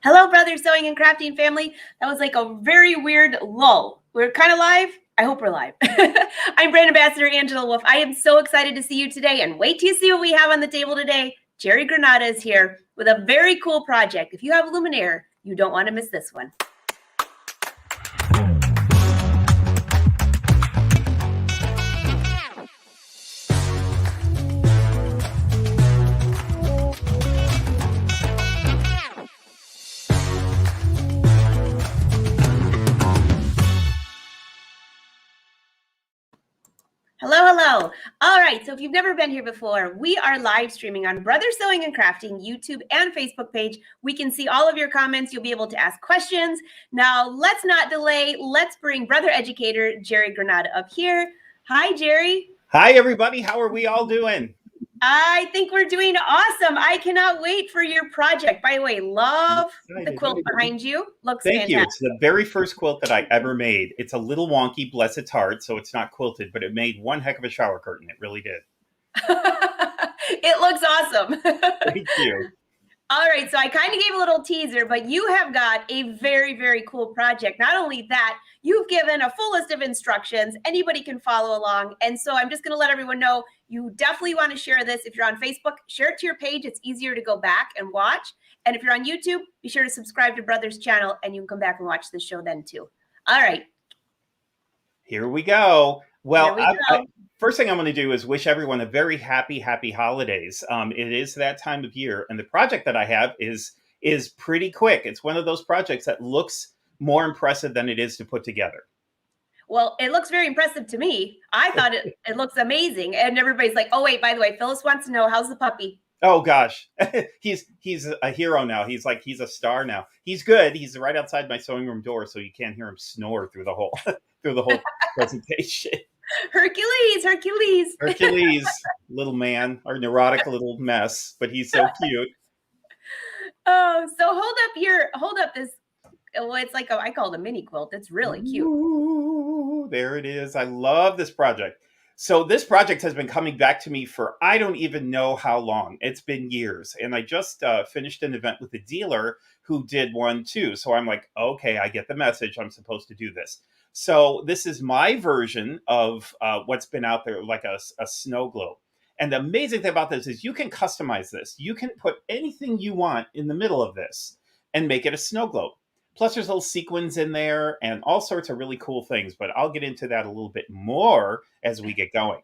Hello, brother sewing and crafting family. That was like a very weird lull. We're kind of live. I hope we're live. I'm brand ambassador Angela Wolf. I am so excited to see you today, and wait till you see what we have on the table today. Jerry Granata is here with a very cool project. If you have Luminaire, you don't want to miss this one. Hello. All right, so if you've never been here before, we are live streaming on Brother Sewing and Crafting YouTube and Facebook page. We can see all of your comments. You'll be able to ask questions. Now, let's not delay. Let's bring Brother Educator Jerry Granata up here. Hi, Jerry. Hi, everybody. How are we all doing? I think we're doing awesome. I cannot wait for your project. By the way, love the quilt behind you. Looks fantastic. Thank you. It's the very first quilt that I ever made. It's a little wonky, bless its heart, so it's not quilted, but it made one heck of a shower curtain. It really did. It looks awesome. Thank you. All right, so I kind of gave a little teaser, but you have got a very, very cool project. Not only that, you've given a full list of instructions. Anybody can follow along. And so I'm just going to let everyone know you definitely want to share this. If you're on Facebook, share it to your page. It's easier to go back and watch. And if you're on YouTube, be sure to subscribe to Brother's channel, and you can come back and watch the show then too. All right. Here we go. Well, first thing I'm going to do is wish everyone a very happy holidays. It is that time of year, and the project that I have is pretty quick. It's one of those projects that looks more impressive than it is to put together. Well, it looks very impressive to me. I thought it looks amazing, and everybody's like, "Oh wait, by the way, Phyllis wants to know how's the puppy." Oh gosh, he's a hero now. He's a star now. He's good. He's right outside my sewing room door, so you can't hear him snore through the whole presentation. Hercules, little man, our neurotic little mess, but he's so cute. Oh, so hold up this. Well, it's like I call it a mini quilt. It's really cute. Ooh, there it is. I love this project. So this project has been coming back to me for I don't even know how long. It's been years. And I just finished an event with a dealer who did one too. So I'm like, okay, I get the message. I'm supposed to do this. So this is my version of what's been out there, like a snow globe. And the amazing thing about this is you can customize this. You can put anything you want in the middle of this and make it a snow globe. Plus, there's little sequins in there and all sorts of really cool things. But I'll get into that a little bit more as we get going.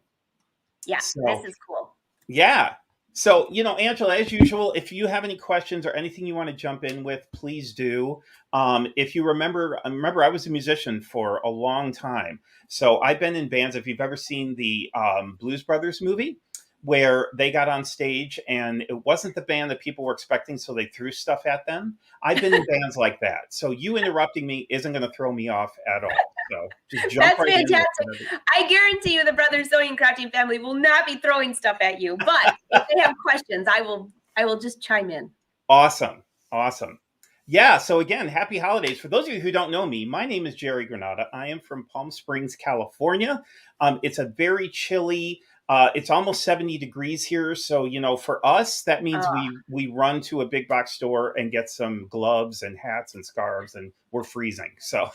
Yeah, so, this is cool. Yeah. So, Angela, as usual, if you have any questions or anything you want to jump in with, please do. If you remember, I was a musician for a long time. So I've been in bands. If you've ever seen the Blues Brothers movie, where they got on stage and it wasn't the band that people were expecting, so they threw stuff at them. I've been in bands like that. So you interrupting me isn't going to throw me off at all. So just jump That's right fantastic. in. I guarantee you the Brother Sewing and Crafting family will not be throwing stuff at you. But if they have questions, I will just chime in. Awesome. Yeah, so again, happy holidays. For those of you who don't know me, my name is Jerry Granata. I am from Palm Springs, California. It's a very chilly, it's almost 70 degrees here. So, for us, that means we run to a big box store and get some gloves and hats and scarves, and we're freezing. So,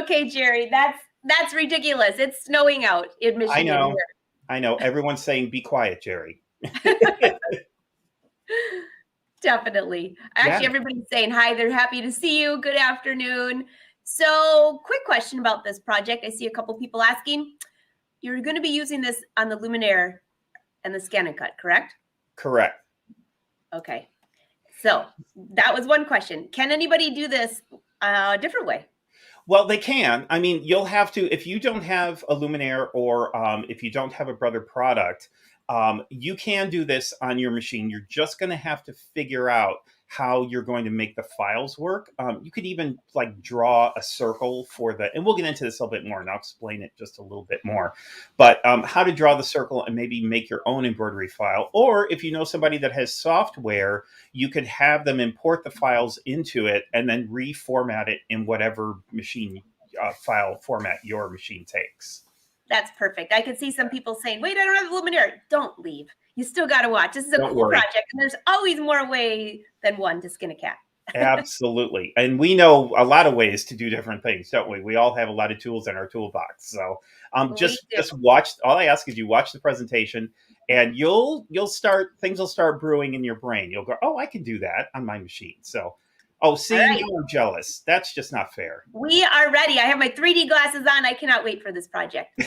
okay, Jerry, that's ridiculous. It's snowing out in Michigan. I know. Everyone's saying, be quiet, Jerry. Definitely. Actually, everybody's saying hi. They're happy to see you. Good afternoon. So, quick question about this project. I see a couple people asking. You're going to be using this on the Luminaire and the ScanNCut, correct? Correct. Okay. So, that was one question. Can anybody do this a different way? Well, they can. I mean, you'll have to, if you don't have a Luminaire or if you don't have a Brother product, you can do this on your machine. You're just going to have to figure out how you're going to make the files work. You could even draw a circle for and we'll get into this a little bit more and I'll explain it just a little bit more, but how to draw the circle and maybe make your own embroidery file. Or if you know somebody that has software, you could have them import the files into it and then reformat it in whatever machine file format your machine takes. That's perfect. I could see some people saying, wait, I don't have a Luminaire. Don't leave. You still got to watch. This is a cool project, and there's always more way than one to skin a cat. Absolutely. And we know a lot of ways to do different things, don't we? We all have a lot of tools in our toolbox. So We do. just watch. All I ask is you watch the presentation and you'll start, things will start brewing in your brain. You'll go, oh, I can do that on my machine. So, oh, All see, right. now I'm jealous. That's just not fair. We are ready. I have my 3D glasses on. I cannot wait for this project.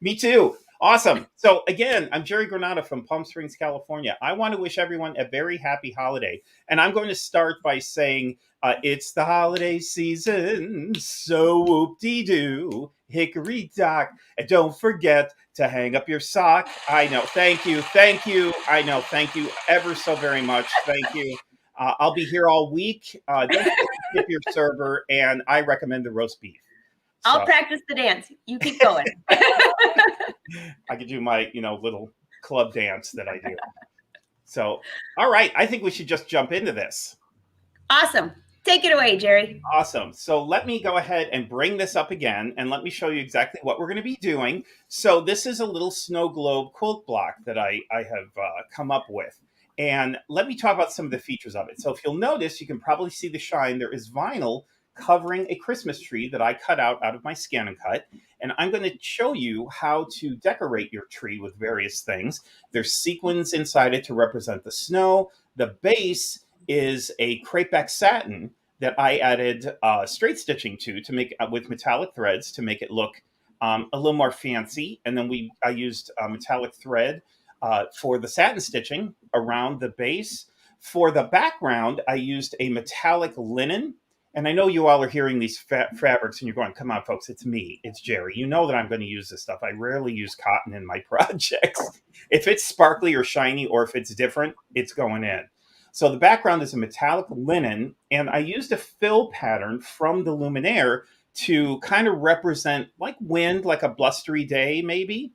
Me too. Awesome. So again, I'm Jerry Granata from Palm Springs, California. I want to wish everyone a very happy holiday. And I'm going to start by saying, it's the holiday season, so whoop-de-doo, hickory dock. And don't forget to hang up your sock. I know. Thank you. Thank you. I know. Thank you ever so very much. Thank you. I'll be here all week. Don't forget to tip your server, and I recommend the roast beef. I'll So practice the dance. You keep going. I could do my, little club dance that I do. So, all right, I think we should just jump into this. Awesome. Take it away, Jerry. Awesome. So let me go ahead and bring this up again, and let me show you exactly what we're going to be doing. So this is a little snow globe quilt block that I have come up with. And let me talk about some of the features of it. So if you'll notice, you can probably see the shine. There is vinyl covering a Christmas tree that I cut out of my ScanNCut. And I'm going to show you how to decorate your tree with various things. There's sequins inside it to represent the snow. The base is a crepeback satin that I added straight stitching to make with metallic threads to make it look a little more fancy. And then I used metallic thread for the satin stitching around the base. For the background, I used a metallic linen. And I know you all are hearing these fabrics and you're going, come on, folks, it's me. It's Jerry. You know that I'm going to use this stuff. I rarely use cotton in my projects. If it's sparkly or shiny or if it's different, it's going in. So the background is a metallic linen, and I used a fill pattern from the Luminaire to kind of represent like wind, like a blustery day, maybe.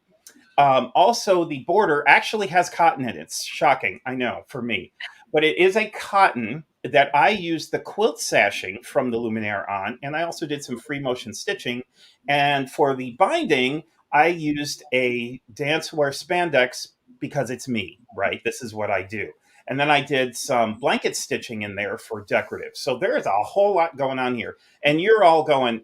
Also, the border actually has cotton in it. It's shocking, I know, for me. But it is a cotton that I used the quilt sashing from the Luminaire on, and I also did some free motion stitching. And for the binding, I used a dancewear spandex because it's me, right? This is what I do. And then I did some blanket stitching in there for decorative. So there's a whole lot going on here. And you're all going,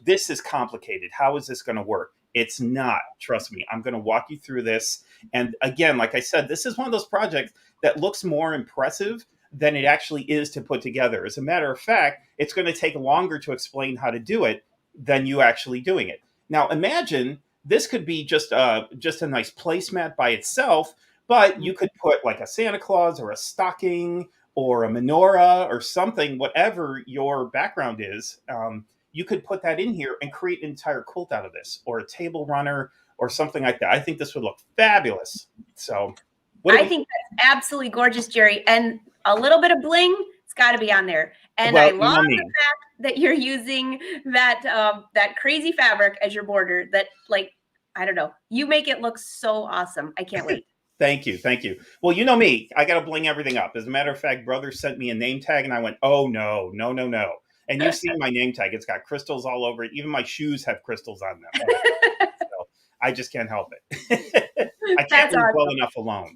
this is complicated. How is this going to work? It's not. Trust me. I'm going to walk you through this. And again, like I said, this is one of those projects that looks more impressive than it actually is to put together. As a matter of fact, it's going to take longer to explain how to do it than you actually doing it. Now, imagine this could be just a nice placemat by itself, but you could put like a Santa Claus or a stocking or a menorah or something, whatever your background is. You could put that in here and create an entire quilt out of this, or a table runner or something like that. I think this would look fabulous. So I think that's absolutely gorgeous, Jerry. And a little bit of bling, it's got to be on there. And I love the fact that you're using that that crazy fabric as your border. That, like, I don't know, you make it look so awesome. I can't wait. Thank you. Thank you. Well, you know me, I got to bling everything up. As a matter of fact, brother sent me a name tag and I went, oh, no, no, no, no. And you've seen my name tag. It's got crystals all over it. Even my shoes have crystals on them. So I just can't help it. I can't leave well enough alone.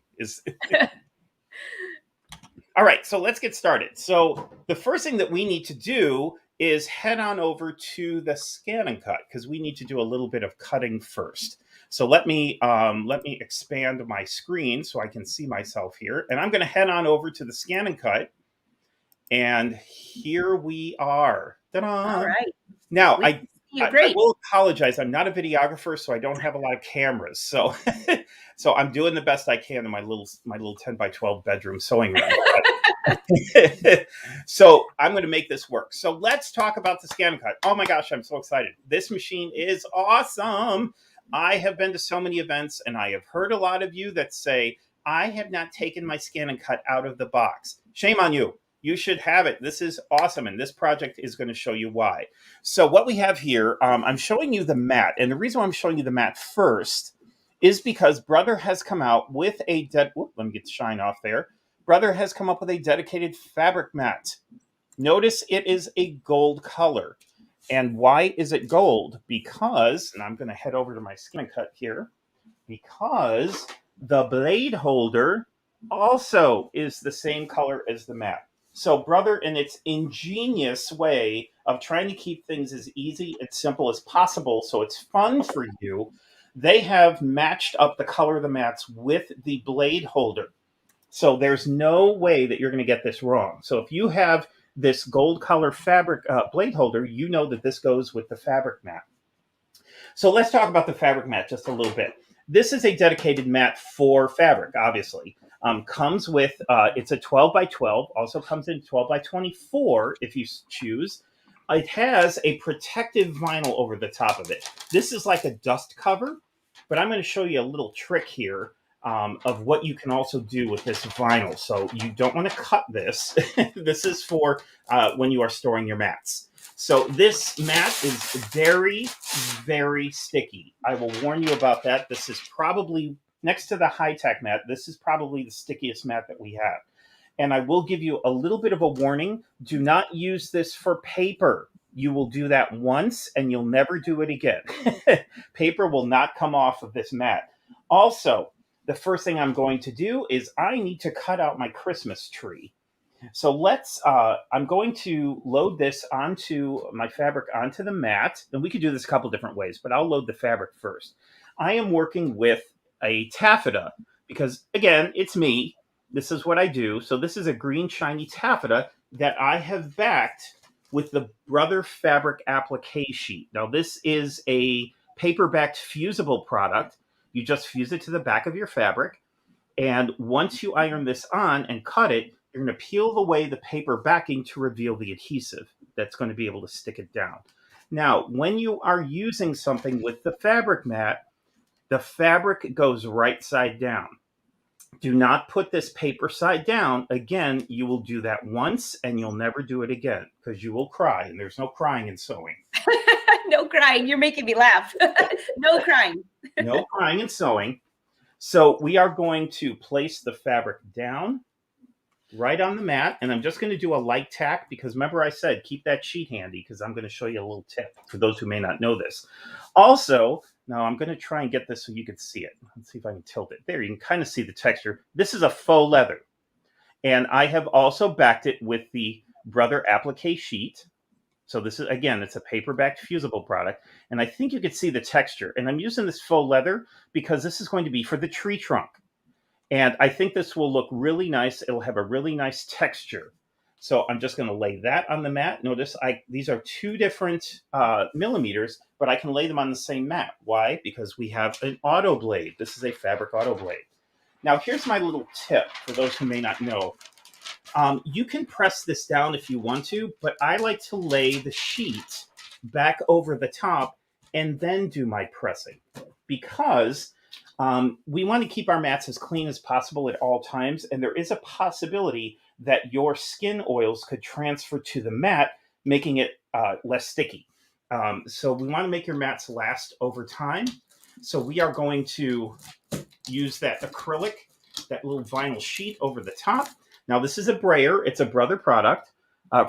All right, so let's get started. So the first thing that we need to do is head on over to the ScanNCut because we need to do a little bit of cutting first. So let me expand my screen so I can see myself here, and I'm going to head on over to the ScanNCut, and here we are. Ta-da! All right. Now I will apologize. I'm not a videographer, so I don't have a lot of cameras. So so I'm doing the best I can in my little 10 by 12 bedroom sewing room. So I'm going to make this work. So let's talk about the ScanNCut. Oh my gosh, I'm so excited. This machine is awesome. I have been to so many events, and I have heard a lot of you that say, I have not taken my ScanNCut out of the box. Shame on you. You should have it. This is awesome, and this project is going to show you why. So what we have here, I'm showing you the mat, and the reason why I'm showing you the mat first is because Brother has come out with let me get the shine off there. Brother has come up with a dedicated fabric mat. Notice it is a gold color. And why is it gold? Because, and I'm going to head over to my ScanNCut here, because the blade holder also is the same color as the mat. So Brother, in its ingenious way of trying to keep things as easy and simple as possible so it's fun for you, they have matched up the color of the mats with the blade holder. So there's no way that you're going to get this wrong. So if you have this gold color fabric blade holder, you know that this goes with the fabric mat. So let's talk about the fabric mat just a little bit. This is a dedicated mat for fabric, obviously. Comes with, it's a 12 by 12, also comes in 12 by 24 if you choose. It has a protective vinyl over the top of it. This is like a dust cover, but I'm going to show you a little trick here of what you can also do with this vinyl. So you don't want to cut this. This is for when you are storing your mats. So this mat is very, very sticky. I will warn you about that. This is probably, next to the high-tech mat, this is probably the stickiest mat that we have. And I will give you a little bit of a warning. Do not use this for paper. You will do that once and you'll never do it again. Paper will not come off of this mat. Also, the first thing I'm going to do is I need to cut out my Christmas tree. So I'm going to load this onto my fabric onto the mat. And we could do this a couple different ways, but I'll load the fabric first. I am working with a taffeta because, again, it's me. This is what I do. So this is a green shiny taffeta that I have backed with the Brother fabric applique sheet. Now this is a paper-backed fusible product. You just fuse it to the back of your fabric. And once you iron this on and cut it, you're going to peel away the paper backing to reveal the adhesive that's going to be able to stick it down. Now, when you are using something with the fabric mat, the fabric goes right side down. Do not put this paper side down. Again, you will do that once and you'll never do it again because you will cry, and there's no crying in sewing. No crying. You're making me laugh. No crying. No crying in sewing. So we are going to place the fabric down right on the mat, and I'm just going to do a light tack because remember I said keep that sheet handy because I'm going to show you a little tip for those who may not know this. Also, now I'm going to try and get this so you can see it. Let's see if I can tilt it. There, you can kind of see the texture. This is a faux leather, and I have also backed it with the Brother applique sheet. So this is, again, it's a paper-backed fusible product, and I think you can see the texture. And I'm using this faux leather because this is going to be for the tree trunk. And I think this will look really nice. It'll have a really nice texture. So I'm just going to lay that on the mat. Notice these are two different millimeters, but I can lay them on the same mat. Why? Because we have an auto blade. This is a fabric auto blade. Now, here's my little tip for those who may not know. You can press this down if you want to, but I like to lay the sheet back over the top and then do my pressing because we want to keep our mats as clean as possible at all times, and there is a possibility that your skin oils could transfer to the mat, making it less sticky. So we want to make your mats last over time. So we are going to use that acrylic, that little vinyl sheet over the top. Now this is a brayer. It's a Brother product.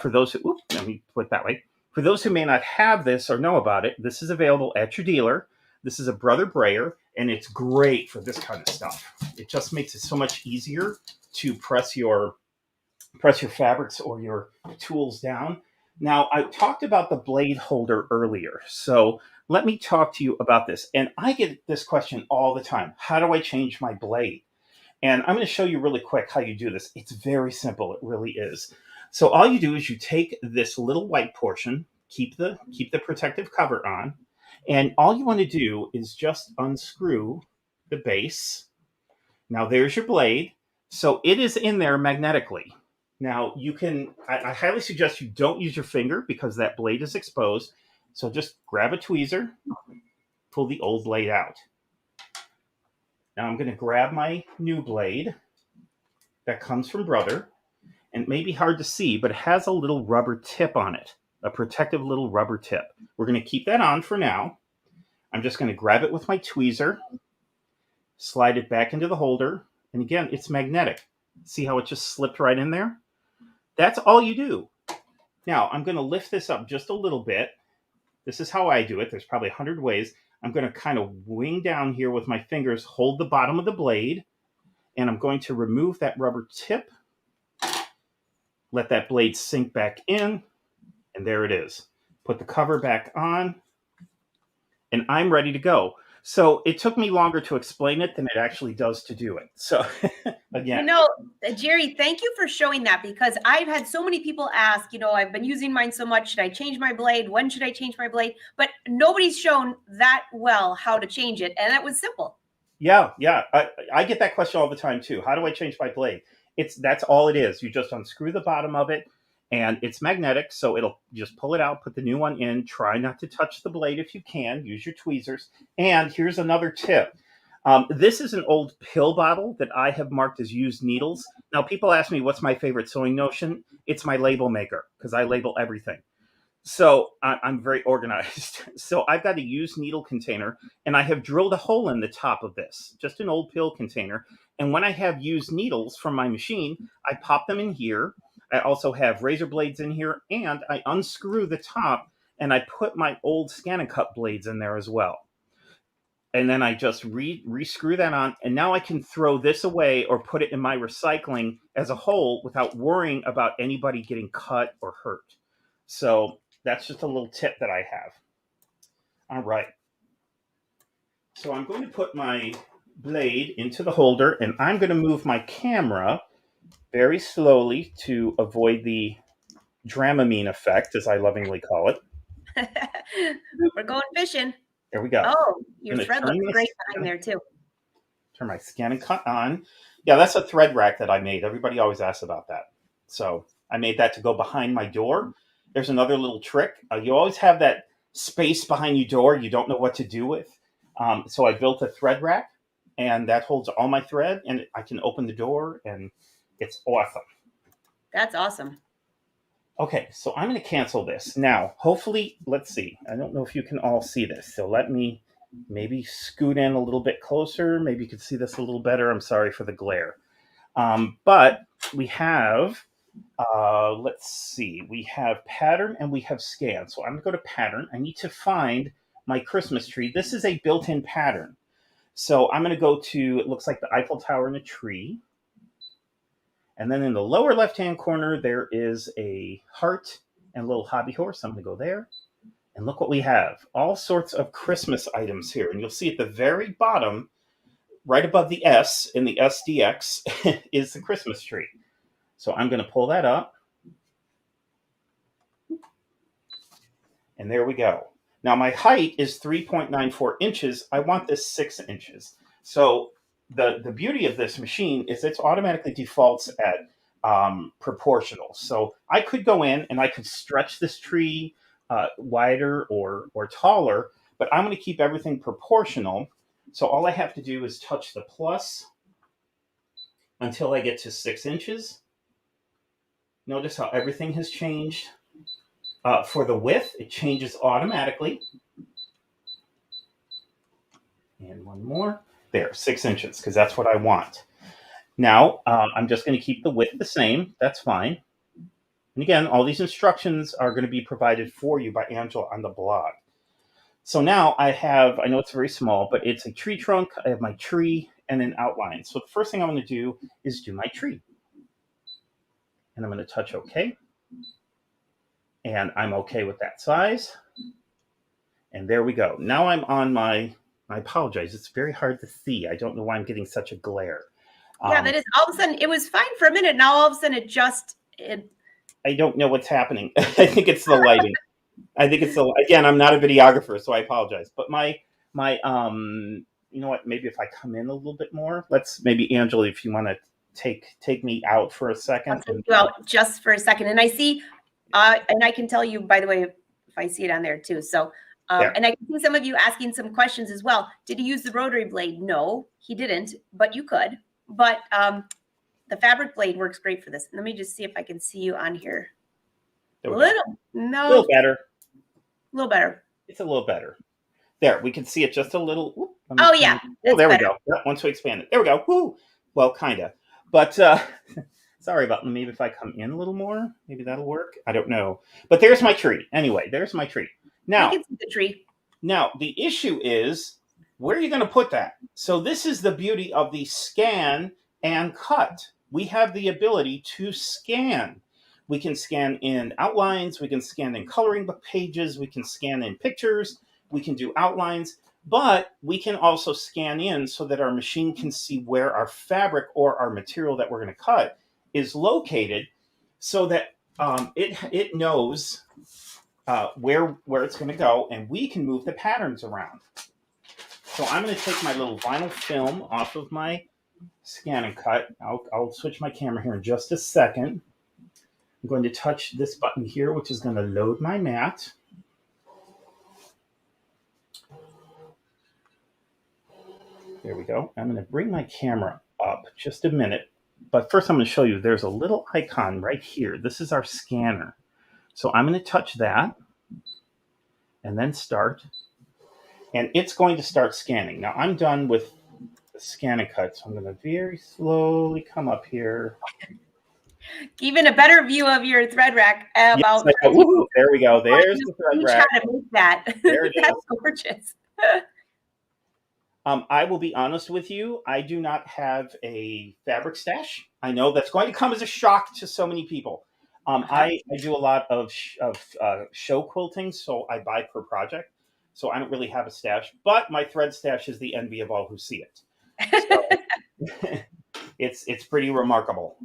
For those who, let me put it that way. For those who may not have this or know about it, this is available at your dealer. This is a Brother brayer, and it's great for this kind of stuff. It just makes it so much easier to press your fabrics or your tools down. Now, I talked about the blade holder earlier, so let me talk to you about this. And I get this question all the time. How do I change my blade? And I'm going to show you really quick how you do this. It's very simple. It really is. So all you do is you take this little white portion, keep the protective cover on, and all you want to do is just unscrew the base. Now there's your blade. So it is in there magnetically. Now you can, I highly suggest you don't use your finger because that blade is exposed. So just grab a tweezer, pull the old blade out. Now I'm going to grab my new blade that comes from Brother. And it may be hard to see, but it has a little rubber tip on it, a protective little rubber tip. We're going to keep that on for now. I'm just going to grab it with my tweezer, slide it back into the holder. And again, it's magnetic. See how it just slipped right in there? That's all you do. Now, I'm going to lift this up just a little bit. This is how I do it. There's probably 100 ways. I'm going to kind of wing down here with my fingers, hold the bottom of the blade, and I'm going to remove that rubber tip let that blade sink back in, and there it is. Put the cover back on, and I'm ready to go. So it took me longer to explain it than it actually does to do it. So again. Jerry, thank you for showing that, because I've had so many people ask, I've been using mine so much. Should I change my blade? When should I change my blade? But nobody's shown that well how to change it. And that was simple. Yeah. I get that question all the time too. How do I change my blade? That's all it is. You just unscrew the bottom of it, and it's magnetic, so it'll just pull it out, put the new one in. Try not to touch the blade if you can. Use your tweezers. And here's another tip. This is an old pill bottle that I have marked as used needles. Now, people ask me, what's my favorite sewing notion? It's my label maker, because I label everything. So I'm very organized. So I've got a used needle container, and I have drilled a hole in the top of this, just an old pill container. And when I have used needles from my machine, I pop them in here. I also have razor blades in here, and I unscrew the top, and I put my old ScanNCut blades in there as well. And then I just re-screw that on, and now I can throw this away or put it in my recycling as a whole without worrying about anybody getting cut or hurt. So that's just a little tip that I have. All right. So I'm going to put my blade into the holder, and I'm going to move my camera very slowly to avoid the Dramamine effect, as I lovingly call it. We're going fishing. There we go. Oh, your thread looks great behind there too. Turn my ScanNCut on. Yeah, that's a thread rack that I made. Everybody always asks about that. So I made that to go behind my door. There's another little trick. You always have that space behind your door you don't know what to do with. So I built a thread rack, and that holds all my thread, and I can open the door, and it's awesome. That's awesome. Okay, so I'm going to cancel this. Now, hopefully, let's see. I don't know if you can all see this. So let me maybe scoot in a little bit closer. Maybe you can see this a little better. I'm sorry for the glare. But we have, let's see. We have pattern and we have scan. So I'm going to go to pattern. I need to find my Christmas tree. This is a built-in pattern. So I'm going to go to, it looks like the Eiffel Tower and a tree. And then in the lower left-hand corner, there is a heart and a little hobby horse. I'm going to go there. And look what we have. All sorts of Christmas items here. And you'll see at the very bottom, right above the S in the SDX, is the Christmas tree. So I'm going to pull that up. And there we go. Now my height is 3.94 inches. I want this 6 inches. So the beauty of this machine is it's automatically defaults at proportional. So I could go in and I could stretch this tree wider or taller, but I'm going to keep everything proportional. So all I have to do is touch the plus until I get to 6 inches. Notice how everything has changed. For the width, it changes automatically. And one more. There, 6 inches, because that's what I want. Now, I'm just going to keep the width the same. That's fine. And again, all these instructions are going to be provided for you by Angela on the blog. So now I know it's very small, but it's a tree trunk. I have my tree and an outline. So the first thing I'm going to do is do my tree. And I'm going to touch OK. And I'm OK with that size. And there we go. Now I'm on I apologize. It's very hard to see. I don't know why I'm getting such a glare. Yeah, that is all of a sudden, it was fine for a minute. Now all of a sudden I don't know what's happening. I think it's the lighting. Again, I'm not a videographer, so I apologize. But my you know what, maybe if I come in a little bit more, maybe Angela, if you want to take me out for a second. I'll take you out just for a second. And I see, and I can tell you, by the way, if I see it on there too. So and I can see some of you asking some questions as well. Did he use the rotary blade? No, he didn't, but you could. But the fabric blade works great for this. Let me just see if I can see you on here. A little better. A little better. It's a little better. There, we can see it just a little. Oh, yeah. Oh, there we go. Yeah, once we expand it. There we go. Woo. Well, kind of. But sorry about maybe if I come in a little more, maybe that'll work. I don't know. But there's my tree. Anyway, there's my tree. Now, you can see the tree. Now, the issue is, where are you going to put that? So this is the beauty of the scan and cut. We have the ability to scan. We can scan in outlines, we can scan in coloring book pages, we can scan in pictures, we can do outlines, but we can also scan in so that our machine can see where our fabric or our material that we're going to cut is located, so that it knows where it's going to go, and we can move the patterns around. So I'm going to take my little vinyl film off of my ScanNCut. I'll switch my camera here in just a second. I'm going to touch this button here, which is going to load my mat. There we go. I'm going to bring my camera up just a minute. But first I'm going to show you there's a little icon right here. This is our scanner. So I'm going to touch that and then start. And it's going to start scanning. Now I'm done with the ScanNCut, so I'm going to very slowly come up here. Even a better view of your thread rack. Yes, woohoo, there we go. There's the thread rack. To make that. There it That's is. gorgeous. I will be honest with you. I do not have a fabric stash. I know that's going to come as a shock to so many people. I do a lot of show quilting, so I buy per project. So I don't really have a stash, but my thread stash is the envy of all who see it. So it's pretty remarkable.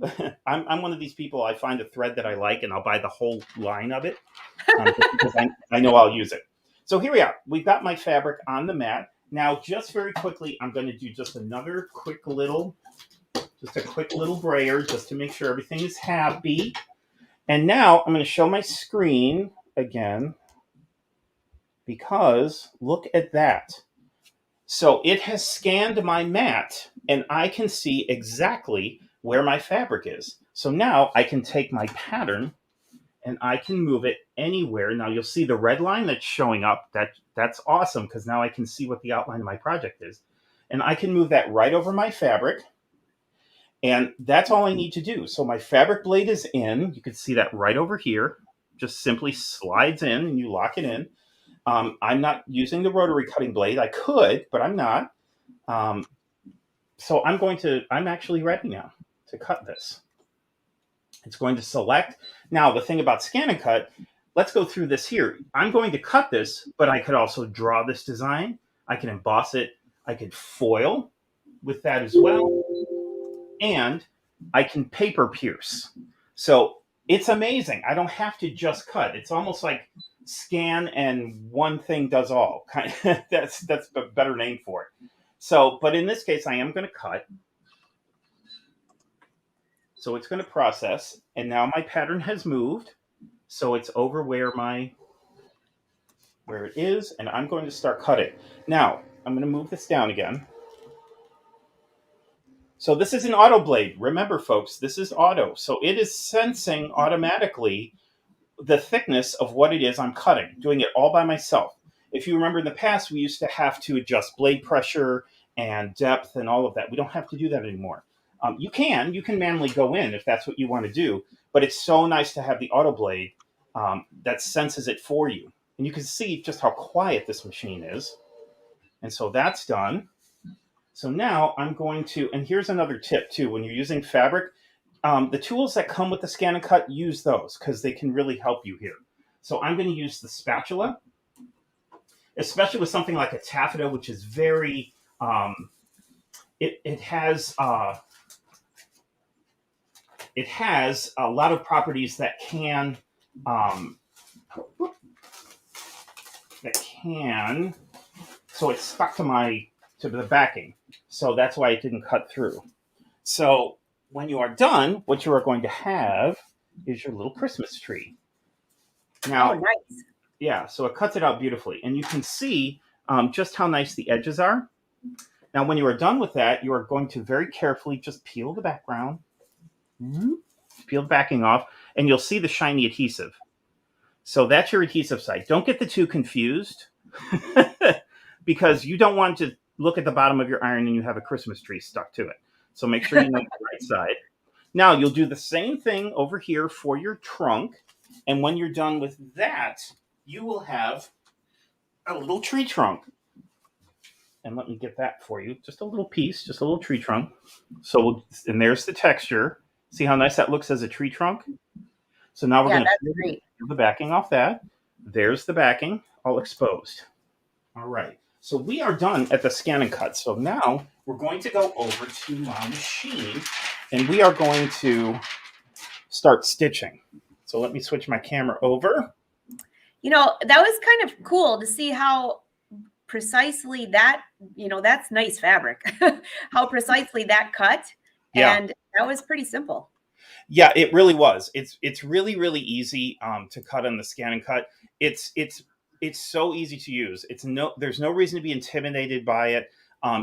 I'm one of these people. I find a thread that I like, and I'll buy the whole line of it because I know I'll use it. So here we are. We've got my fabric on the mat. Now, just very quickly, I'm going to do just a quick little brayer just to make sure everything is happy. And now I'm going to show my screen again, because look at that. So it has scanned my mat, and I can see exactly where my fabric is. So now I can take my pattern and I can move it anywhere. Now you'll see the red line that's showing up. That's awesome, because now I can see what the outline of my project is. And I can move that right over my fabric. And that's all I need to do. So my fabric blade is in. You can see that right over here. Just simply slides in and you lock it in. I'm not using the rotary cutting blade. I could, but I'm not. So I'm actually ready now to cut this. It's going to select. Now, the thing about ScanNCut, let's go through this here. I'm going to cut this, but I could also draw this design. I can emboss it. I could foil with that as well. And I can paper pierce. So it's amazing. I don't have to just cut. It's almost like scan and one thing does all. That's a better name for it. So, but in this case, I am going to cut. So it's going to process, and now my pattern has moved. So it's over where it is, and I'm going to start cutting. Now, I'm going to move this down again. So this is an auto blade. Remember, folks, this is auto. So it is sensing automatically the thickness of what it is I'm cutting, doing it all by myself. If you remember in the past, we used to have to adjust blade pressure and depth and all of that. We don't have to do that anymore. You can manually go in if that's what you want to do, but it's so nice to have the auto blade that senses it for you. And you can see just how quiet this machine is. And so that's done. So now I'm going to, and here's another tip too, when you're using fabric, the tools that come with the ScanNCut, use those because they can really help you here. So I'm going to use the spatula, especially with something like a taffeta, which is very, it has a lot of properties that can so it's stuck to the backing. So that's why it didn't cut through. So when you are done, what you are going to have is your little Christmas tree. Now, nice. Yeah, so it cuts it out beautifully. And you can see just how nice the edges are. Now, when you are done with that, you are going to very carefully just peel the background. Peel the backing off, and you'll see the shiny adhesive. So that's your adhesive side. Don't get the two confused because you don't want to look at the bottom of your iron and you have a Christmas tree stuck to it. So make sure you know the right side. Now, you'll do the same thing over here for your trunk. And when you're done with that, you will have a little tree trunk. And let me get that for you. Just a little piece, just a little tree trunk. So, and there's the texture. See how nice that looks as a tree trunk? So now we're Yeah, going to that's peel great. the backing off that. There's the backing all exposed. All right. So we are done at the ScanNCut. So now we're going to go over to my machine and we are going to start stitching. So let me switch my camera over. You know, that was kind of cool to see how precisely that, that's nice fabric, how precisely that cut. Yeah. And that was pretty simple. Yeah, it really was. It's really really easy to cut on the ScanNCut. It's so easy to use. There's no reason to be intimidated by it.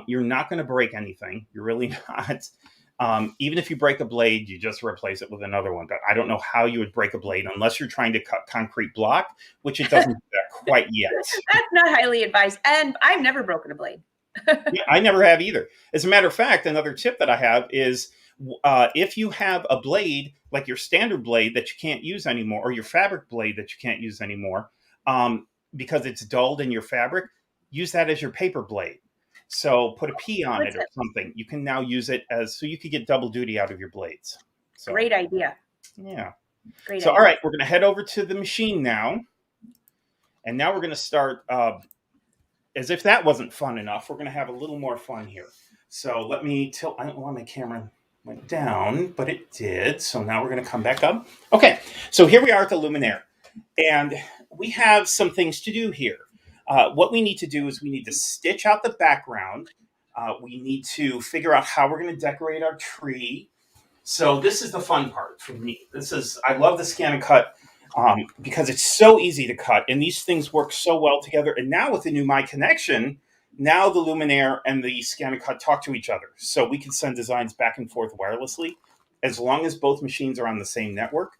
You're not going to break anything. You're really not. Even if you break a blade, you just replace it with another one. But I don't know how you would break a blade unless you're trying to cut concrete block, which it doesn't do that quite yet. That's not highly advised. And I've never broken a blade. Yeah, I never have either. As a matter of fact, another tip that I have is if you have a blade, like your standard blade that you can't use anymore, or your fabric blade that you can't use anymore, because it's dulled in your fabric, use that as your paper blade. So put a P on it or something. You can now use it so you could get double duty out of your blades. So, great idea. Yeah. Great So, idea. all right, we're going to head over to the machine now. And now we're going to start, as if that wasn't fun enough, we're going to have a little more fun here. So let me tilt. I don't know why my camera went down, but it did. So now we're going to come back up. Okay, so here we are at the Luminaire. And we have some things to do here. What we need to do is we need to stitch out the background. We need to figure out how we're going to decorate our tree. So this is the fun part for me. I love the ScanNCut because it's so easy to cut, and these things work so well together. And now with the new My Connection, now the Luminaire and the ScanNCut talk to each other. So we can send designs back and forth wirelessly as long as both machines are on the same network,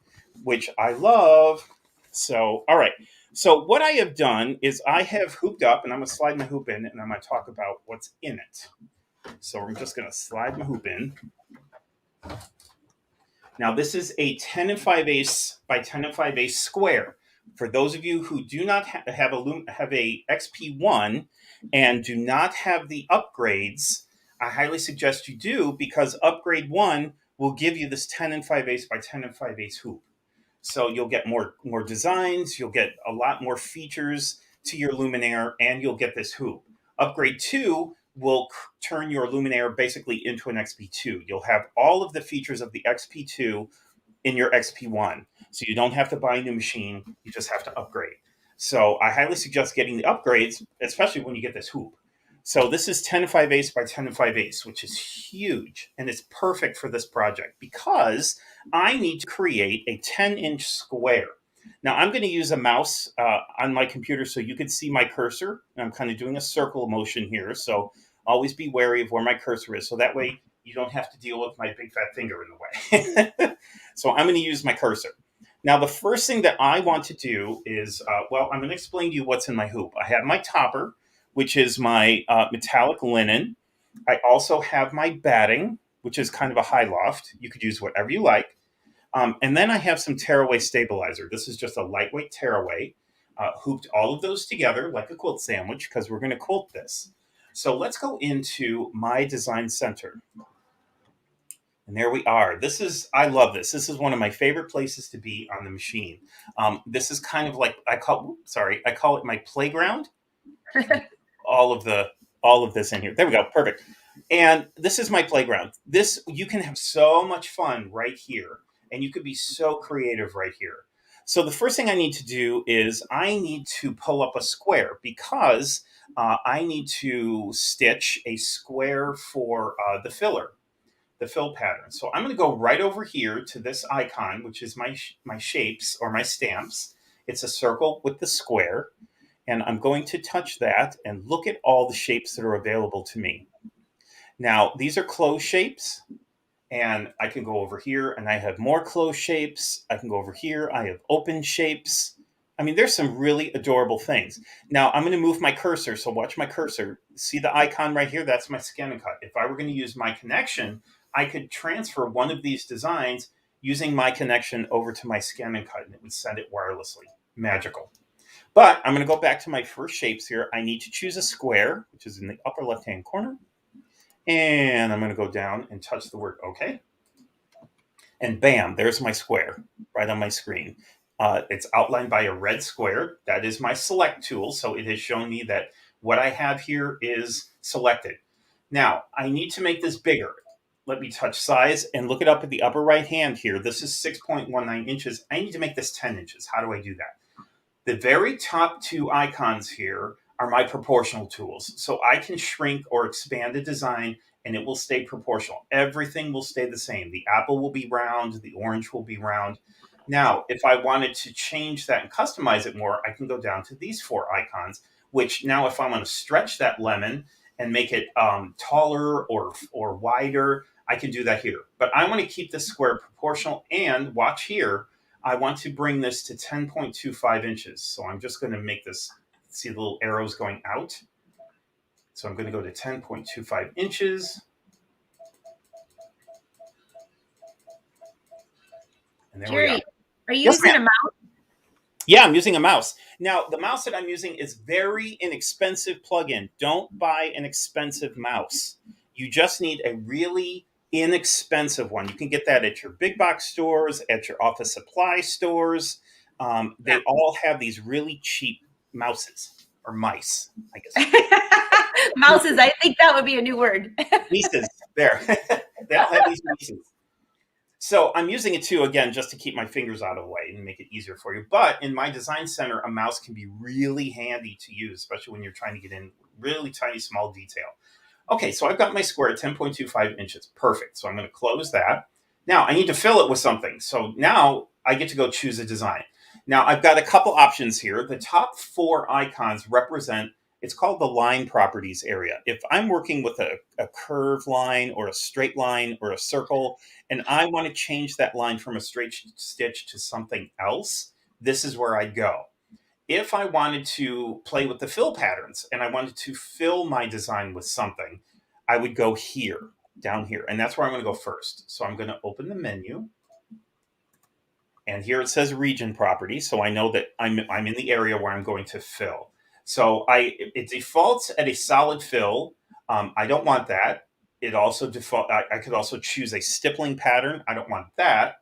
which I love. So, all right. So what I have done is I have hooped up, and I'm going to slide my hoop in, and I'm going to talk about what's in it. So I'm just going to slide my hoop in. Now this is a 10 and 5/8 by 10 and 5/8 square. For those of you who do not have a XP1 and do not have the upgrades, I highly suggest you do, because upgrade 1 will give you this 10 and 5/8 by 10 and 5/8 hoop. So you'll get more designs, you'll get a lot more features to your Luminaire, and you'll get this hoop. Upgrade 2 will turn your Luminaire basically into an XP2. You'll have all of the features of the XP2 in your XP1. So you don't have to buy a new machine, you just have to upgrade. So I highly suggest getting the upgrades, especially when you get this hoop. So this is 10 and 5/8 by 10 and 5/8, which is huge, and it's perfect for this project because I need to create a 10-inch square. Now I'm going to use a mouse on my computer so you can see my cursor. I'm kind of doing a circle motion here, so always be wary of where my cursor is, so that way you don't have to deal with my big fat finger in the way. So I'm going to use my cursor. Now the first thing that I want to do is, I'm going to explain to you what's in my hoop. I have my topper, which is my metallic linen. I also have my batting, which is kind of a high loft. You could use whatever you like. And then I have some tearaway stabilizer. This is just a lightweight tearaway. Hooped all of those together like a quilt sandwich because we're going to quilt this. So let's go into my design center. And there we are. I love this. This is one of my favorite places to be on the machine. This is kind of like, I call it my playground. all of this in here. There we go. Perfect. And this is my playground. You can have so much fun right here. And you could be so creative right here. So the first thing I need to do is I need to pull up a square because I need to stitch a square for the fill pattern. So I'm going to go right over here to this icon, which is my shapes or my stamps. It's a circle with the square. And I'm going to touch that and look at all the shapes that are available to me. Now, these are closed shapes. And I can go over here and I have more closed shapes. I can go over here. I have open shapes. I mean, there's some really adorable things. Now, I'm going to move my cursor. So watch my cursor. See the icon right here? That's my ScanNCut. If I were going to use My Connection, I could transfer one of these designs using My Connection over to my ScanNCut, and it would send it wirelessly. Magical. But I'm going to go back to my first shapes here. I need to choose a square, which is in the upper left-hand corner. And I'm going to go down and touch the word OK. And bam, there's my square right on my screen. It's outlined by a red square. That is my select tool. So it has shown me that what I have here is selected. Now, I need to make this bigger. Let me touch size and look it up at the upper right hand here. This is 6.19 inches. I need to make this 10 inches. How do I do that? The very top two icons here are my proportional tools. So I can shrink or expand a design and it will stay proportional. Everything will stay the same. The apple will be round, the orange will be round. Now, if I wanted to change that and customize it more, I can go down to these four icons, which now if I want to stretch that lemon and make it taller or wider, I can do that here. But I want to keep this square proportional, and watch here, I want to bring this to 10.25 inches. So I'm just going to make this, see the little arrows going out. So I'm going to go to 10.25 inches. And there we Jerry, go. are you Yes, using ma'am. a mouse? Yeah, I'm using a mouse. Now, the mouse that I'm using is very inexpensive plugin. Don't buy an expensive mouse. You just need a really inexpensive one. You can get that at your big box stores, at your office supply stores. They all have these really cheap mouses or mice, I guess. Mouses, I think that would be a new word. Mices, there. They all have these mices. So I'm using it too, again, just to keep my fingers out of the way and make it easier for you. But in my design center, a mouse can be really handy to use, especially when you're trying to get in really tiny, small detail. Okay, so I've got my square at 10.25 inches. Perfect. So I'm going to close that. Now I need to fill it with something. So now I get to go choose a design. Now I've got a couple options here. The top four icons represent, it's called the line properties area. If I'm working with a curved line or a straight line or a circle, and I want to change that line from a straight stitch to something else, this is where I'd go. If I wanted to play with the fill patterns and I wanted to fill my design with something, I would go here, down here. And that's where I'm going to go first. So I'm going to open the menu. And here it says region property. So I know that I'm in the area where I'm going to fill. So it defaults at a solid fill. I don't want that. It also default. I could also choose a stippling pattern. I don't want that.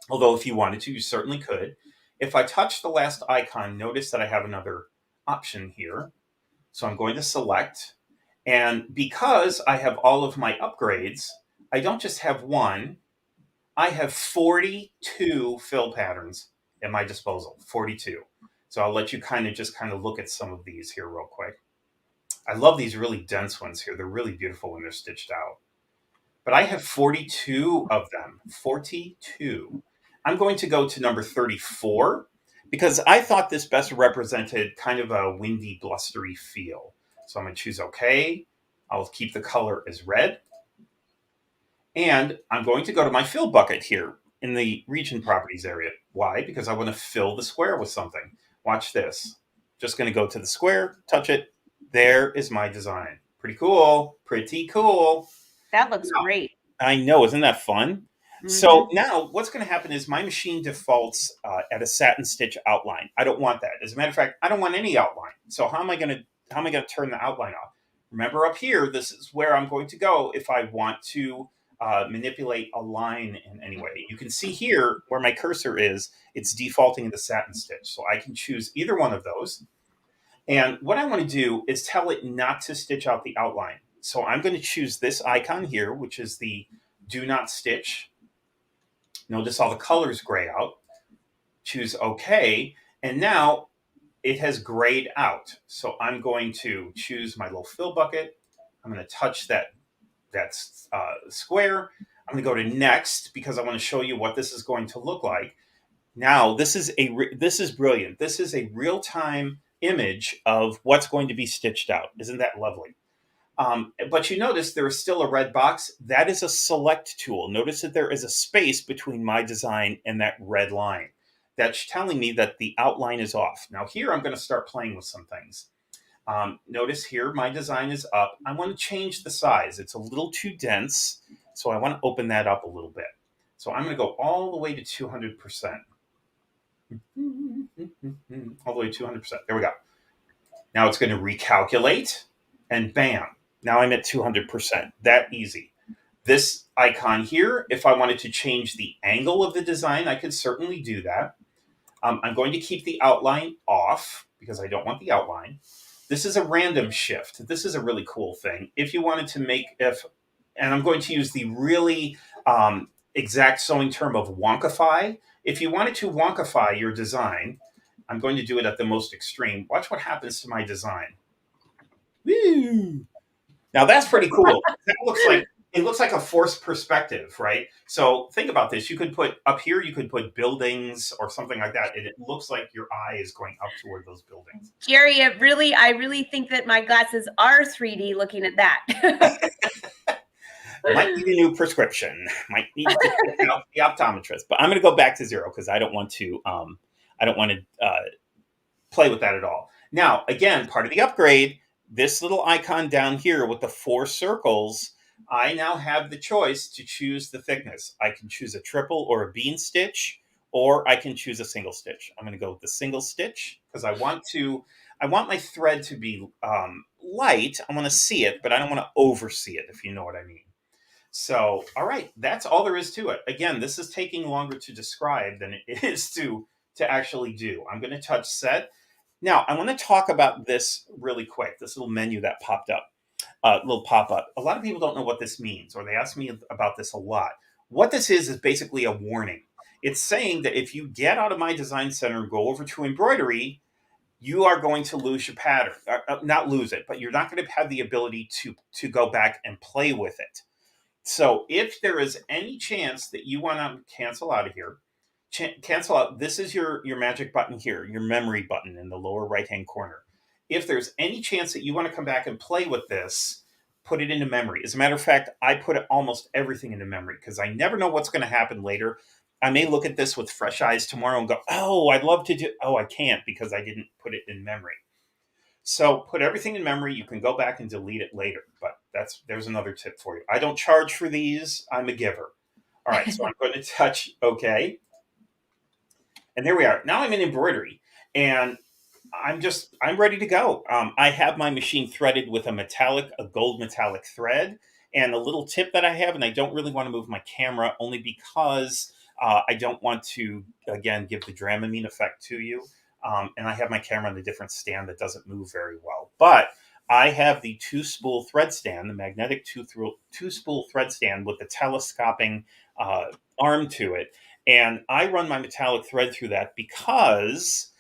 Although if you wanted to, you certainly could. If I touch the last icon, notice that I have another option here. So I'm going to select. And because I have all of my upgrades, I don't just have one. I have 42 fill patterns at my disposal. 42. So I'll let you kind of look at some of these here real quick. I love these really dense ones here. They're really beautiful when they're stitched out. But I have 42 of them. 42. I'm going to go to number 34 because I thought this best represented kind of a windy, blustery feel. So I'm going to choose OK. I'll keep the color as red. And I'm going to go to my fill bucket here in the region properties area. Why? Because I want to fill the square with something. Watch this. Just going to go to the square, touch it. There is my design. Pretty cool. Pretty cool. That looks great. I know. Isn't that fun? Mm-hmm. So now what's going to happen is my machine defaults at a satin stitch outline. I don't want that. As a matter of fact, I don't want any outline. So how am I going to turn the outline off? Remember up here, this is where I'm going to go if I want to manipulate a line in any way. You can see here where my cursor is, it's defaulting into satin stitch. So I can choose either one of those. And what I want to do is tell it not to stitch out the outline. So I'm going to choose this icon here, which is the do not stitch. Notice all the colors gray out. Choose OK. And now it has grayed out. So I'm going to choose my little fill bucket. I'm going to touch that square. I'm going to go to next because I want to show you what this is going to look like. Now, this is brilliant. This is a real-time image of what's going to be stitched out. Isn't that lovely? But you notice there is still a red box. That is a select tool. Notice that there is a space between my design and that red line. That's telling me that the outline is off. Now here I'm going to start playing with some things. Notice here my design is up. I want to change the size. It's a little too dense, so I want to open that up a little bit. So I'm going to go all the way to 200%. All the way to 200%. There we go. Now it's going to recalculate, and bam. Now I'm at 200%. That easy. This icon here, if I wanted to change the angle of the design, I could certainly do that. I'm going to keep the outline off because I don't want the outline. This is a random shift. This is a really cool thing. If you wanted to and I'm going to use the really exact sewing term of wonkify. If you wanted to wonkify your design, I'm going to do it at the most extreme. Watch what happens to my design. Woo! Now that's pretty cool. It looks like a forced perspective, right? So think about this. You could put up here, you could put buildings or something like that, and it looks like your eye is going up toward those buildings. Jerry, I really think that my glasses are 3D looking at that. Might need a new prescription. Might need to check out the optometrist. But I'm going to go back to 0 because I don't want to. Play with that at all. Now, again, part of the upgrade. This little icon down here with the 4 circles. I now have the choice to choose the thickness. I can choose a triple or a bean stitch, or I can choose a single stitch. I'm going to go with the single stitch because I want my thread to be light. I want to see it, but I don't want to oversee it, if you know what I mean. So, all right, that's all there is to it. Again, this is taking longer to describe than it is to actually do. I'm going to touch set. Now, I want to talk about this really quick, this little menu that popped up, little pop-up. A lot of people don't know what this means, or they ask me about this a lot. What this is basically a warning. It's saying that if you get out of my design center and go over to embroidery, you are going to lose your pattern. Not lose it, but you're not going to have the ability to go back and play with it. So if there is any chance that you want to cancel out of here, cancel out. This is your magic button here, your memory button in the lower right-hand corner. If there's any chance that you want to come back and play with this, put it into memory. As a matter of fact, I put almost everything into memory because I never know what's going to happen later. I may look at this with fresh eyes tomorrow and go, oh, I'd love to do, oh, I can't because I didn't put it in memory. So put everything in memory. You can go back and delete it later, but there's another tip for you. I don't charge for these. I'm a giver. All right, so I'm going to touch OK. And there we are. Now I'm in embroidery, and I'm ready to go. I have my machine threaded with a gold metallic thread. And a little tip that I have, and I don't really want to move my camera only because I don't want to, again, give the Dramamine effect to you. And I have my camera on a different stand that doesn't move very well. But I have the 2-spool thread stand, the magnetic 2-spool thread stand with the telescoping arm to it. And I run my metallic thread through that because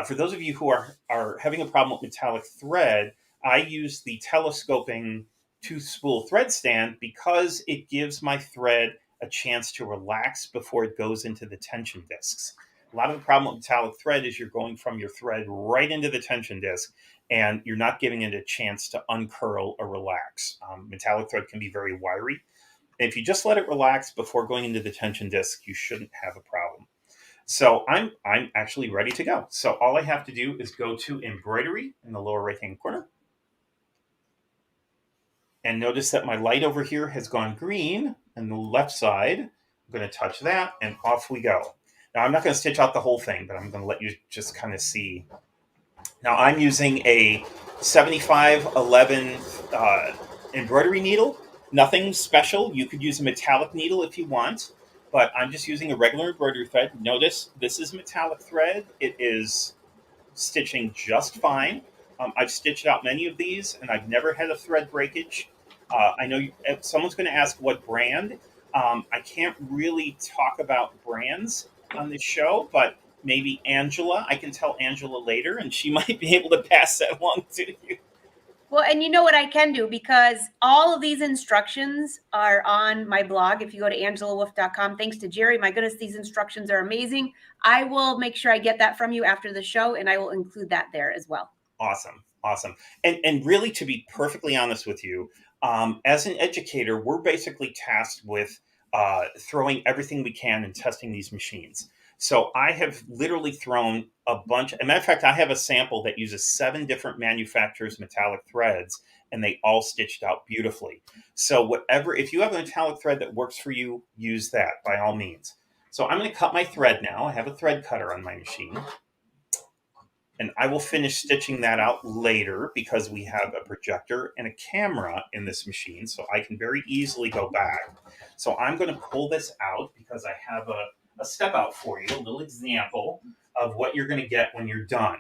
for those of you who are having a problem with metallic thread, I use the telescoping 2-spool thread stand because it gives my thread a chance to relax before it goes into the tension discs. A lot of the problem with metallic thread is you're going from your thread right into the tension disc, and you're not giving it a chance to uncurl or relax. Metallic thread can be very wiry. And if you just let it relax before going into the tension disc, you shouldn't have a problem. So I'm actually ready to go. So all I have to do is go to embroidery in the lower right-hand corner. And notice that my light over here has gone green on the left side. I'm going to touch that, and off we go. Now, I'm not going to stitch out the whole thing, but I'm going to let you just kind of see. Now, I'm using a 7511 embroidery needle. Nothing special. You could use a metallic needle if you want, but I'm just using a regular embroidery thread. Notice this is metallic thread. It is stitching just fine. I've stitched out many of these, and I've never had a thread breakage. I know if someone's going to ask what brand. I can't really talk about brands on this show, but maybe Angela. I can tell Angela later, and she might be able to pass that along to you. Well, and you know what I can do, because all of these instructions are on my blog. If you go to angelawolf.com, thanks to Jerry, my goodness, these instructions are amazing. I will make sure I get that from you after the show, and I will include that there as well. Awesome. And really, to be perfectly honest with you, as an educator, we're basically tasked with throwing everything we can and testing these machines. So I have literally thrown a bunch. As a matter of fact, I have a sample that uses 7 different manufacturers' metallic threads, and they all stitched out beautifully. So if you have a metallic thread that works for you, use that by all means. So I'm going to cut my thread now. I have a thread cutter on my machine. And I will finish stitching that out later because we have a projector and a camera in this machine, so I can very easily go back. So I'm going to pull this out because I have a step out for you, a little example of what you're going to get when you're done.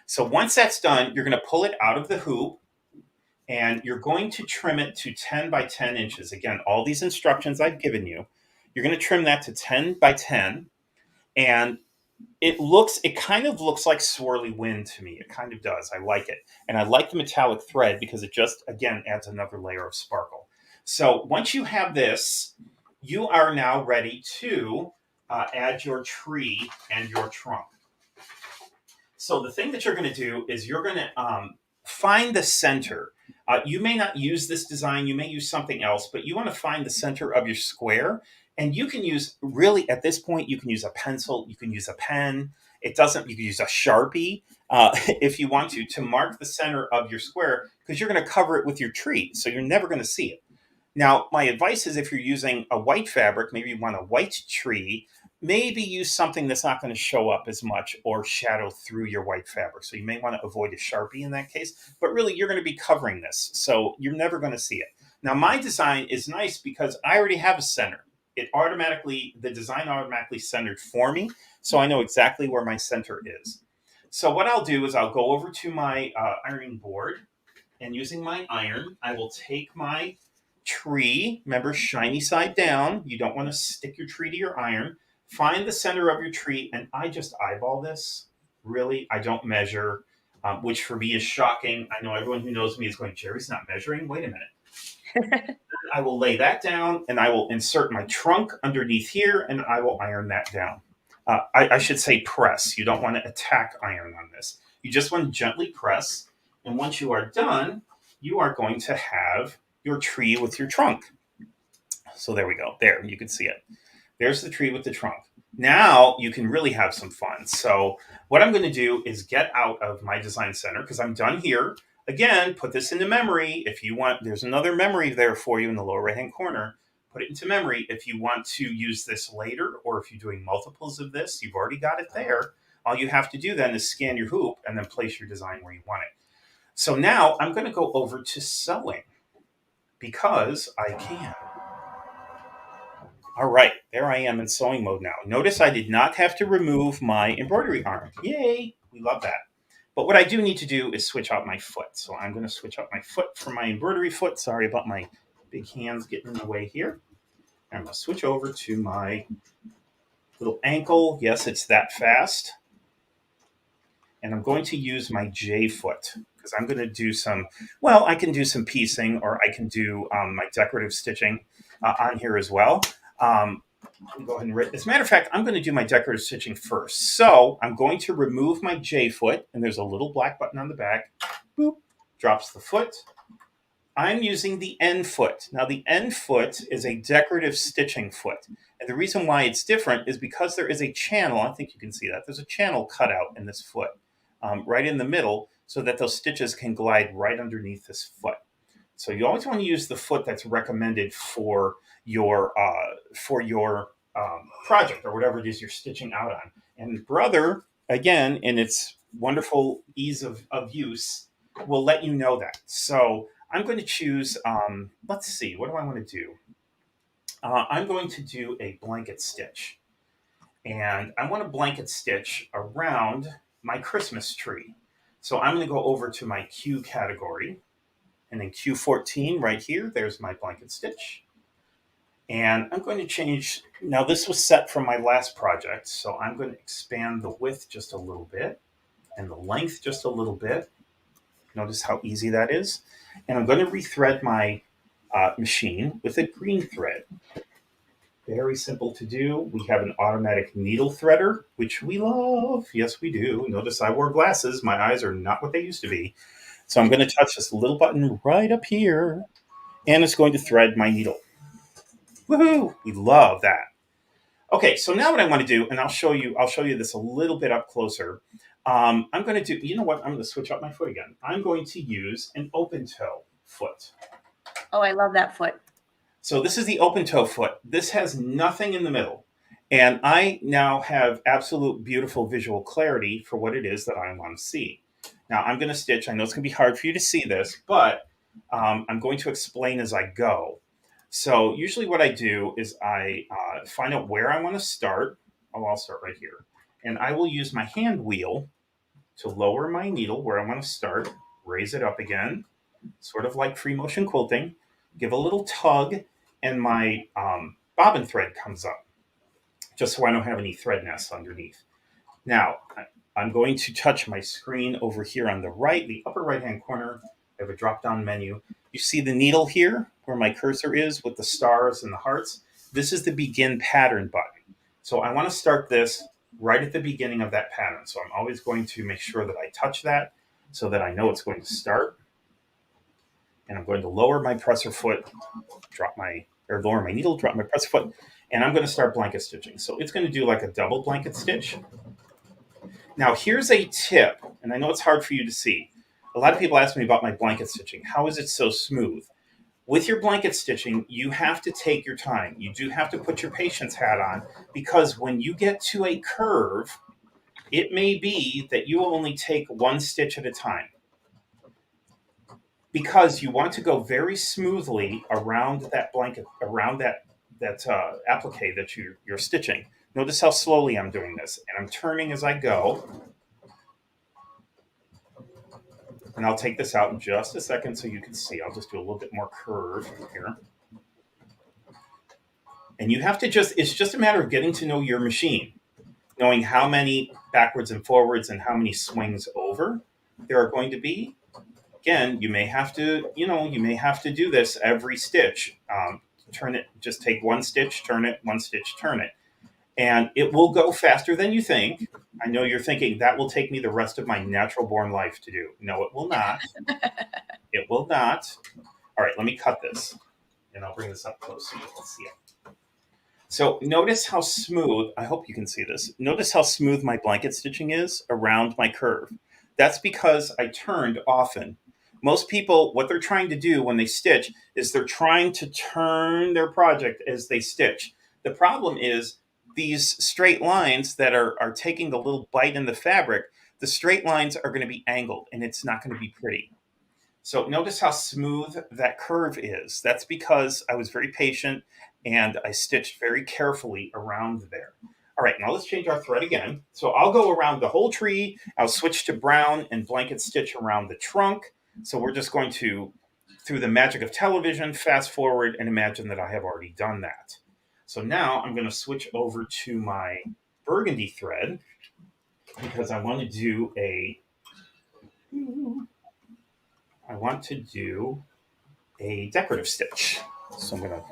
So once that's done, you're going to pull it out of the hoop and you're going to trim it to 10 by 10 inches. Again, all these instructions I've given you, you're going to trim that to 10 by 10. And it kind of looks like swirly wind to me. It kind of does. I like it. And I like the metallic thread because it just, again, adds another layer of sparkle. So once you have this, you are now ready to add your tree and your trunk. So the thing that you're going to do is you're going to find the center. You may not use this design. You may use something else, but you want to find the center of your square. And you can use, really, at this point, you can use a pencil. You can use a pen. You can use a Sharpie if you want to mark the center of your square because you're going to cover it with your tree. So you're never going to see it. Now, my advice is if you're using a white fabric, maybe you want a white tree, maybe use something that's not going to show up as much or shadow through your white fabric. So you may want to avoid a Sharpie in that case, but really you're going to be covering this. So you're never going to see it. Now my design is nice because I already have a center. The design automatically centered for me. So I know exactly where my center is. So what I'll do is I'll go over to my ironing board and using my iron, I will take my tree, remember shiny side down. You don't want to stick your tree to your iron. Find the center of your tree, and I just eyeball this. Really, I don't measure, which for me is shocking. I know everyone who knows me is going, Jerry's not measuring? Wait a minute. I will lay that down, and I will insert my trunk underneath here, and I will iron that down. I should say press. You don't want to attack iron on this. You just want to gently press, and once you are done, you are going to have your tree with your trunk. So there we go. There, you can see it. There's the tree with the trunk. Now you can really have some fun. So what I'm going to do is get out of my design center because I'm done here. Again, put this into memory. If you want, there's another memory there for you in the lower right-hand corner. Put it into memory. If you want to use this later, or if you're doing multiples of this, you've already got it there. All you have to do then is scan your hoop and then place your design where you want it. So now I'm going to go over to sewing because I can. All right, there I am in sewing mode now. Notice I did not have to remove my embroidery arm. Yay, we love that. But what I do need to do is switch out my foot. So I'm going to switch out my foot from my embroidery foot. Sorry about my big hands getting in the way here. I'm going to switch over to my little ankle. Yes, it's that fast. And I'm going to use my J foot because I'm going to do I can do some piecing, or I can do my decorative stitching on here as well. Go ahead and write. As a matter of fact, I'm going to do my decorative stitching first. So I'm going to remove my J foot, and there's a little black button on the back. Boop, drops the foot. I'm using the N foot. Now the N foot is a decorative stitching foot. And the reason why it's different is because there is a channel. I think you can see that. There's a channel cut out in this foot right in the middle so that those stitches can glide right underneath this foot. So you always want to use the foot that's recommended for your project or whatever it is you're stitching out on. And Brother, again, in its wonderful ease of use, will let you know that. So I'm going to choose, let's see, what do I want to do? I'm going to do a blanket stitch. And I want a blanket stitch around my Christmas tree. So I'm going to go over to my Q category. And then Q14 right here, there's my blanket stitch. And I'm going to change, now this was set from my last project, so I'm going to expand the width just a little bit and the length just a little bit. Notice how easy that is. And I'm going to rethread my machine with a green thread. Very simple to do. We have an automatic needle threader, which we love. Yes, we do. Notice I wore glasses. My eyes are not what they used to be. So I'm going to touch this little button right up here, and it's going to thread my needle. Woohoo! We love that. Okay, so now what I want to do, and I'll show you this a little bit up closer. I'm going to do, you know what? I'm going to switch up my foot again. I'm going to use an open toe foot. Oh, I love that foot. So this is the open toe foot. This has nothing in the middle. And I now have absolute beautiful visual clarity for what it is that I want to see. Now I'm going to stitch. I know it's going to be hard for you to see this, but I'm going to explain as I go. So usually what I do is I find out where I want to start. Oh, I'll start right here. And I will use my hand wheel to lower my needle where I want to start, raise it up again, sort of like free motion quilting, give a little tug, and my bobbin thread comes up, just so I don't have any thread nests underneath. Now, I'm going to touch my screen over here on the right, the upper right-hand corner. I have a drop-down menu. You see the needle here where my cursor is with the stars and the hearts? This is the begin pattern button. So I want to start this right at the beginning of that pattern. So I'm always going to make sure that I touch that so that I know it's going to start. And I'm going to lower my presser foot, lower my needle, drop my presser foot, and I'm going to start blanket stitching. So it's going to do like a double blanket stitch. Now here's a tip, and I know it's hard for you to see. A lot of people ask me about my blanket stitching. How is it so smooth? With your blanket stitching, you have to take your time. You do have to put your patience hat on, because when you get to a curve, it may be that you will only take one stitch at a time, because you want to go very smoothly around that blanket, around that applique that you're stitching. Notice how slowly I'm doing this, and I'm turning as I go. And I'll take this out in just a second so you can see. I'll just do a little bit more curve here. And you have to it's just a matter of getting to know your machine, knowing how many backwards and forwards and how many swings over there are going to be. Again, you may have to do this every stitch. Turn it, just take one stitch, turn it, one stitch, turn it. And it will go faster than you think. I know you're thinking that will take me the rest of my natural born life to do. No, it will not. It will not. All right, let me cut this. And I'll bring this up close so you can see it. So notice how smooth, I hope you can see this. Notice how smooth my blanket stitching is around my curve. That's because I turned often. Most people, what they're trying to do when they stitch is they're trying to turn their project as they stitch. The problem is these straight lines that are taking the little bite in the fabric, the straight lines are going to be angled and it's not going to be pretty. So notice how smooth that curve is. That's because I was very patient and I stitched very carefully around there. All right, now let's change our thread again. So I'll go around the whole tree. I'll switch to brown and blanket stitch around the trunk. So we're just going to, through the magic of television, fast forward and imagine that I have already done that. So now I'm going to switch over to my burgundy thread because I want to do a decorative stitch. So I'm going to,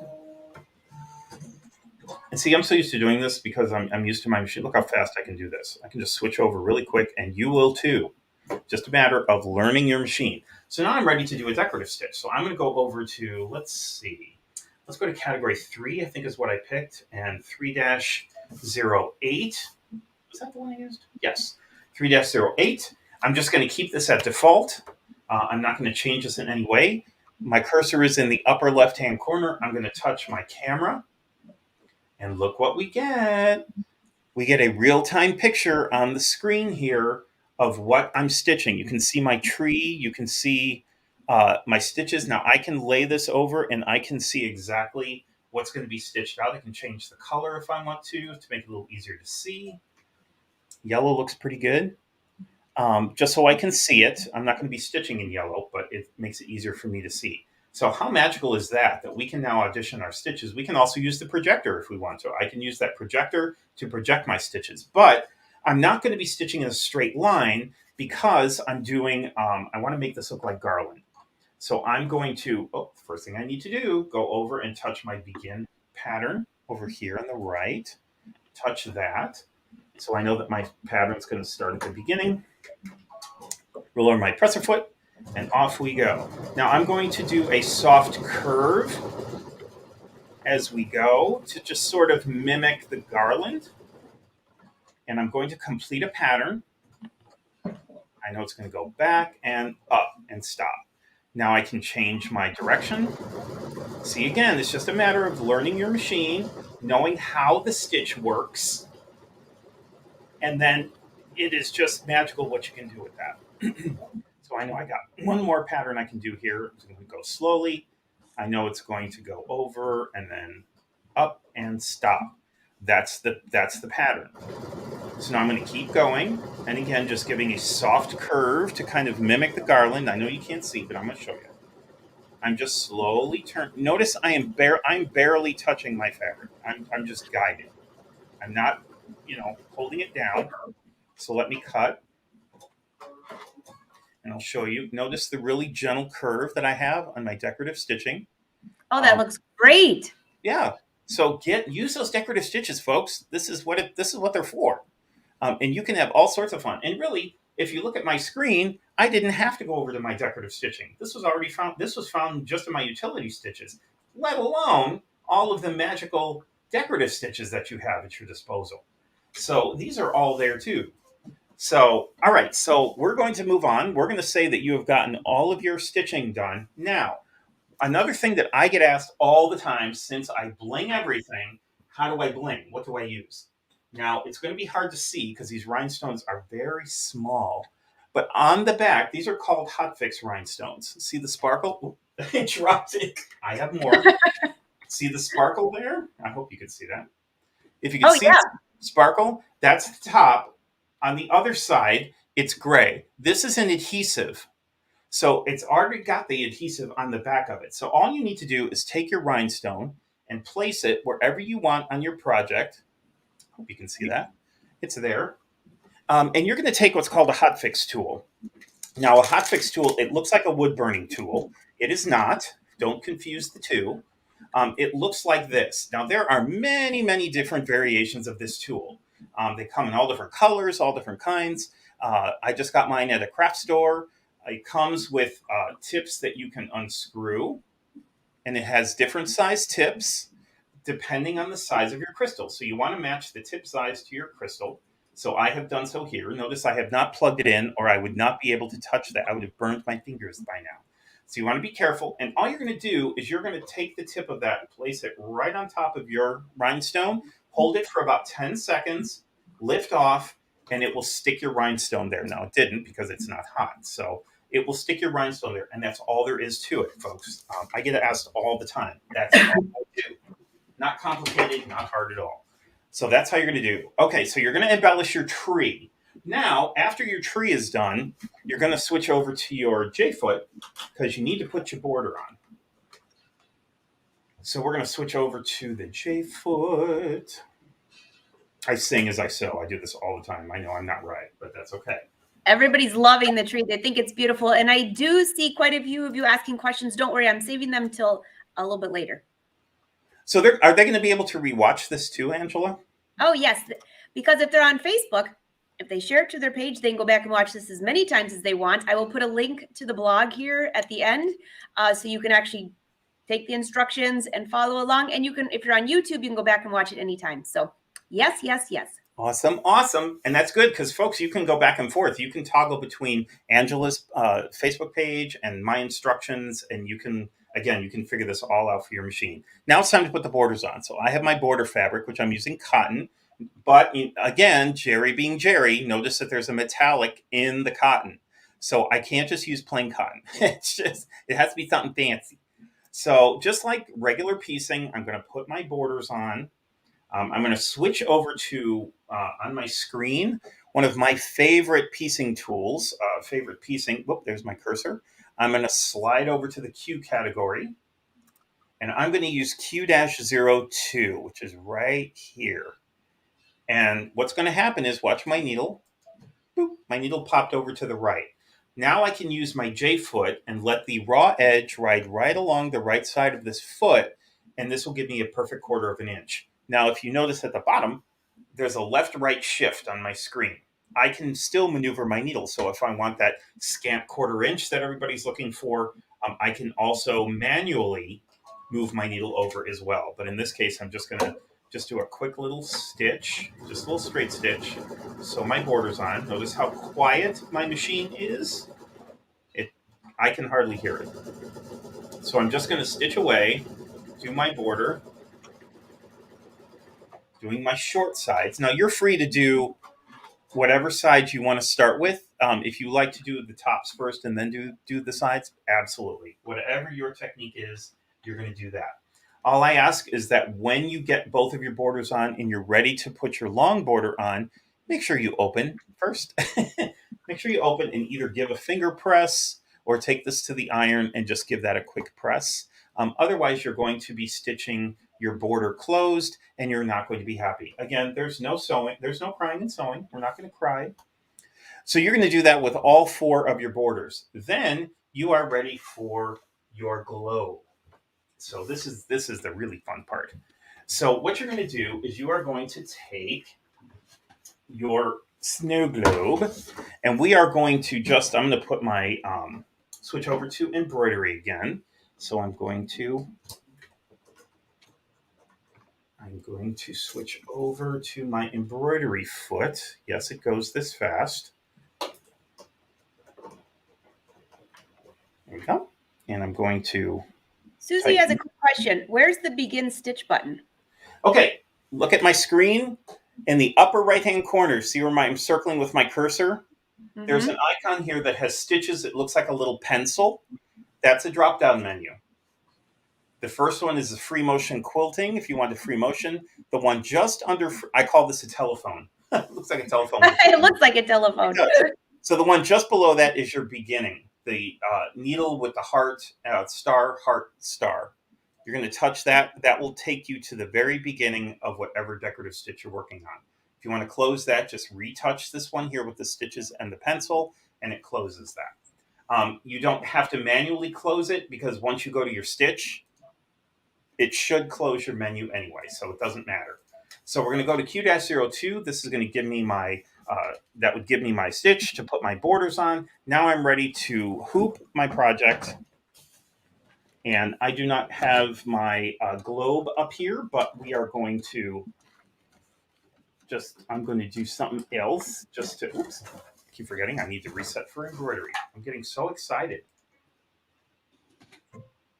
and see, I'm so used to doing this because I'm used to my machine. Look how fast I can do this. I can just switch over really quick, and you will too. Just a matter of learning your machine. So now I'm ready to do a decorative stitch. So I'm going to go over to, let's see. Let's go to category 3, I think is what I picked, and 3-08. Was that the one I used? Yes, 3-08. I'm just going to keep this at default. I'm not going to change this in any way. My cursor is in the upper left-hand corner. I'm going to touch my camera. And look what we get. We get a real-time picture on the screen here of what I'm stitching. You can see my tree. You can see my stitches. Now I can lay this over and I can see exactly what's going to be stitched out. I can change the color if I want to make it a little easier to see. Yellow looks pretty good. Just so I can see it. I'm not going to be stitching in yellow, but it makes it easier for me to see. So how magical is that we can now audition our stitches? We can also use the projector if we want to. I can use that projector to project my stitches, but I'm not going to be stitching in a straight line because I'm doing, I want to make this look like garland. So I'm going to, first thing I need to do, go over and touch my begin pattern over here on the right. Touch that. So I know that my pattern is going to start at the beginning. Roll over my presser foot, and off we go. Now I'm going to do a soft curve as we go to just sort of mimic the garland. And I'm going to complete a pattern. I know it's going to go back and up and stop. Now I can change my direction. See, again, it's just a matter of learning your machine knowing how the stitch works, and then it is just magical what you can do with that. So I know I got one more pattern I can do here. It's going to go slowly. I know it's going to go over and then up and stop. That's the pattern. So now I'm going to keep going, and again, just giving a soft curve to kind of mimic the garland. I know you can't see, but I'm going to show you. I'm just slowly turning. Notice I'm barely touching my fabric. I'm just guiding. I'm not, holding it down. So let me cut, and I'll show you. Notice the really gentle curve that I have on my decorative stitching. Oh, that looks great. Yeah. So use those decorative stitches, folks. This is what they're for. And you can have all sorts of fun. And really, if you look at my screen, I didn't have to go over to my decorative stitching. This was already found. This was found just in my utility stitches, let alone all of the magical decorative stitches that you have at your disposal. So these are all there too. So, all right. So we're going to move on. We're going to say that you have gotten all of your stitching done. Now, another thing that I get asked all the time, since I bling everything, how do I bling? What do I use? Now, it's going to be hard to see because these rhinestones are very small. But on the back, these are called hotfix rhinestones. See the sparkle? It dropped it. I have more. See the sparkle there? I hope you can see that. If you can see the sparkle, that's the top. On the other side, it's gray. This is an adhesive. So it's already got the adhesive on the back of it. So all you need to do is take your rhinestone and place it wherever you want on your project. Hope you can see that. It's there. And you're going to take what's called a hotfix tool. Now, a hotfix tool, it looks like a wood burning tool. It is not. Don't confuse the two. It looks like this. Now, there are many, many different variations of this tool. They come in all different colors, all different kinds. I just got mine at a craft store. It comes with tips that you can unscrew, and it has different size tips depending on the size of your crystal. So you want to match the tip size to your crystal. So I have done so here. Notice I have not plugged it in, or I would not be able to touch that. I would have burned my fingers by now. So you want to be careful. And all you're going to do is you're going to take the tip of that and place it right on top of your rhinestone. Hold it for about 10 seconds, lift off, and it will stick your rhinestone there. Now, it didn't because it's not hot. So it will stick your rhinestone there, and that's all there is to it, folks. I get asked all the time. That's all I do. Not complicated, not hard at all. So that's how you're going to do. Okay, so you're going to embellish your tree. Now, after your tree is done, you're going to switch over to your J-foot because you need to put your border on. So we're going to switch over to the J-foot. I sing as I sew. I do this all the time. I know I'm not right, but that's okay. Everybody's loving the tree. They think it's beautiful. And I do see quite a few of you asking questions. Don't worry, I'm saving them till a little bit later. So are they going to be able to rewatch this too, Angela? Oh, yes. Because if they're on Facebook, if they share it to their page, they can go back and watch this as many times as they want. I will put a link to the blog here at the end, so you can actually take the instructions and follow along. And you can, if you're on YouTube, you can go back and watch it anytime. So yes, yes, yes. Awesome, awesome. And that's good because, folks, you can go back and forth. You can toggle between Angela's Facebook page and my instructions, and you can figure this all out for your machine. Now it's time to put the borders on. So I have my border fabric, which I'm using cotton. But again, Jerry being Jerry, notice that there's a metallic in the cotton. So I can't just use plain cotton. It has to be something fancy. So just like regular piecing, I'm going to put my borders on. I'm going to switch over to, on my screen, one of my favorite piecing tools, whoop, there's my cursor. I'm going to slide over to the Q category, and I'm going to use Q-02, which is right here. And what's going to happen is, watch my needle. Boop, my needle popped over to the right. Now I can use my J-foot and let the raw edge ride right along the right side of this foot, and this will give me a perfect 1/4 of an inch. Now, if you notice at the bottom, there's a left-right shift on my screen. I can still maneuver my needle. So if I want that scant 1/4 inch that everybody's looking for, I can also manually move my needle over as well. But in this case, I'm just going to do a quick little stitch, just a little straight stitch. So my border's on. Notice how quiet my machine is. I can hardly hear it. So I'm just going to stitch away, do my border. doing my short sides. Now you're free to do whatever sides you want to start with. If you like to do the tops first and then do the sides, absolutely. Whatever your technique is, you're going to do that. All I ask is that when you get both of your borders on and you're ready to put your long border on, make sure you open first. Make sure you open and either give a finger press or take this to the iron and just give that a quick press. Otherwise, you're going to be stitching your border closed and you're not going to be happy. Again, there's no sewing, there's no crying and sewing. We're not going to cry. So you're going to do that with all 4 of your borders. Then you are ready for your globe. So this is the really fun part. So what you're going to do is you are going to take your snow globe, and we are going to I'm going to put my switch over to embroidery again. So I'm going to switch over to my embroidery foot. Yes, it goes this fast. There we go. And I'm going to Susie has a quick question. Where's the begin stitch button? Okay, look at my screen. In the upper right-hand corner, see where I'm circling with my cursor? Mm-hmm. There's an icon here that has stitches. It looks like a little pencil. That's a drop-down menu. The first one is the free motion quilting, if you want a free motion. The one just under, I call this a telephone. It looks like a telephone. It looks like a telephone. So the one just below that is your beginning. The needle with the heart, star, heart, star. You're going to touch that. That will take you to the very beginning of whatever decorative stitch you're working on. If you want to close that, just retouch this one here with the stitches and the pencil, and it closes that. You don't have to manually close it because once you go to your stitch, it should close your menu anyway, so it doesn't matter. So we're going to go to Q-02. This is going to give me my, that would give me my stitch to put my borders on. Now I'm ready to hoop my project. And I do not have my globe up here, but we are going to I'm going to do something else just to, oops, I keep forgetting I need to reset for embroidery. I'm getting so excited.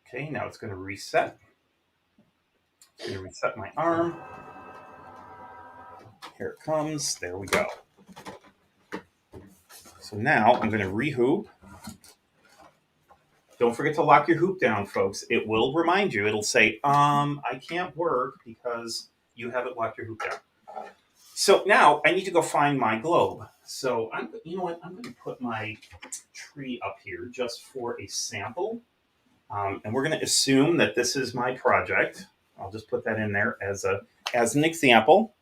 Okay, now it's going to reset. It's going to reset my arm. Here it comes. There we go. So now I'm going to rehoop. Don't forget to lock your hoop down, folks. It will remind you. It'll say, I can't work because you haven't locked your hoop down. So now I need to go find my globe. So you know what? I'm going to put my tree up here just for a sample. And we're going to assume that this is my project. I'll just put that in there as an example.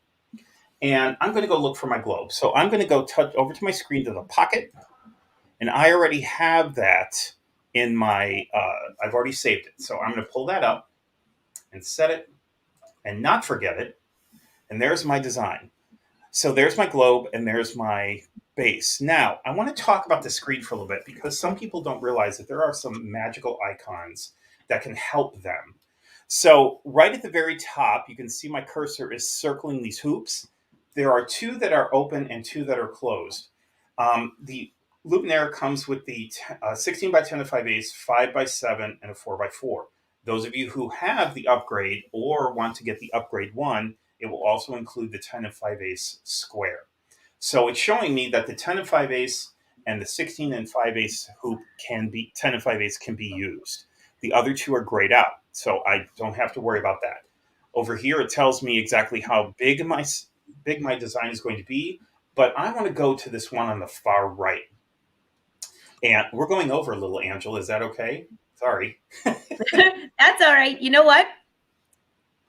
And I'm going to go look for my globe. So I'm going to go over to my screen to the pocket. And I already have that in my, I've already saved it. So I'm going to pull that up and set it and not forget it. And there's my design. So there's my globe and there's my base. Now, I want to talk about the screen for a little bit because some people don't realize that there are some magical icons that can help them. So right at the very top, you can see my cursor is circling these hoops. There are 2 that are open and 2 that are closed. The Luminaire comes with the 16 by 10 to 5/8, 5 by 7, and a 4 by 4. Those of you who have the upgrade or want to get the upgrade 1, it will also include the 10 and 5/8 square. So it's showing me that the 10 and 5/8 and the 16 and 5/8 hoop 10 and 5/8 can be used. The other 2 are grayed out, so I don't have to worry about that. Over here, it tells me exactly how big my design is going to be, but I want to go to this one on the far right. And we're going over a little, Angela. Is that okay? Sorry. That's all right. You know what?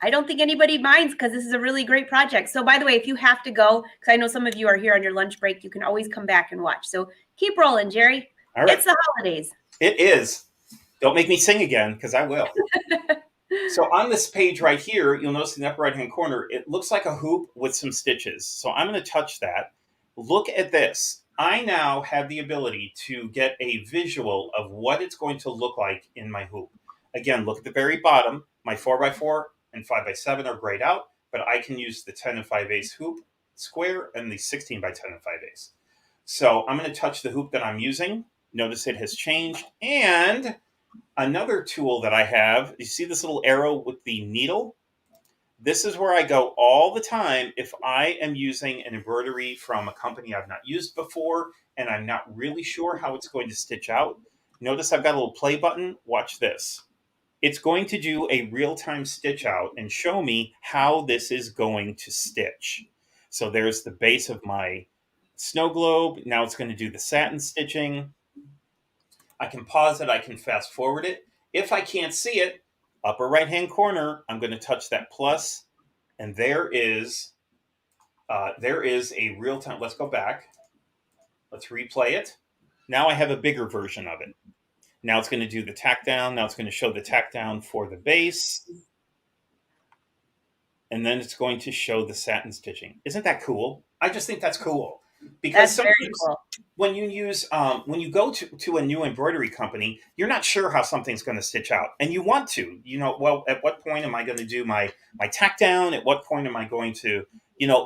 I don't think anybody minds because this is a really great project. So by the way, if you have to go, because I know some of you are here on your lunch break, you can always come back and watch. So keep rolling, Jerry. All right. It's the holidays. It is. Don't make me sing again because I will. So on this page right here, you'll notice in the upper right-hand corner, it looks like a hoop with some stitches. So I'm going to touch that. Look at this. I now have the ability to get a visual of what it's going to look like in my hoop. Again, look at the very bottom. My 4x4 and 5x7 are grayed out, but I can use the 10 and 5/8 hoop square and the 16 by 10 and 5/8. So I'm going to touch the hoop that I'm using. Notice it has changed. And another tool that I have, you see this little arrow with the needle? This is where I go all the time if I am using an embroidery from a company I've not used before and I'm not really sure how it's going to stitch out. Notice I've got a little play button. Watch this. It's going to do a real-time stitch out and show me how this is going to stitch. So there's the base of my snow globe. Now it's going to do the satin stitching. I can pause it. I can fast forward it. If I can't see it, upper right-hand corner, I'm going to touch that plus, and there is a real-time. Let's go back. Let's replay it. Now I have a bigger version of it. Now it's going to do the tack down. Now it's going to show the tack down for the base. And then it's going to show the satin stitching. Isn't that cool? I just think that's cool. Because That's very cool. when you go to a new embroidery company, you're not sure how something's going to stitch out. And you want to, well, at what point am I going to do my tack down? At what point am I going to,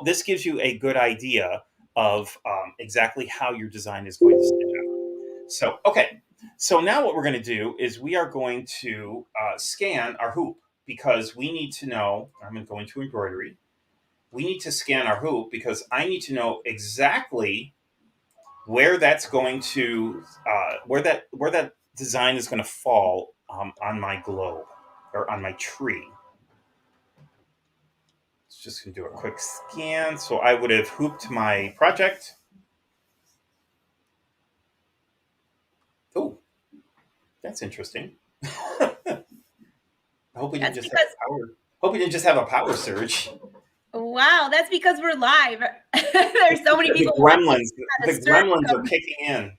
this gives you a good idea of exactly how your design is going to stitch out. So, okay. So now what we're going to do is we are going to scan our hoop, because we need to know. I'm going to go into embroidery. We need to scan our hoop because I need to know exactly where that's going to where that design is going to fall on my globe or on my tree. It's just going to do a quick scan. So I would have hooped my project. Oh, that's interesting. I hope we didn't just have power. Hope we didn't just have a power surge. Wow, that's because we're live. There's so many people. The gremlins are kicking in.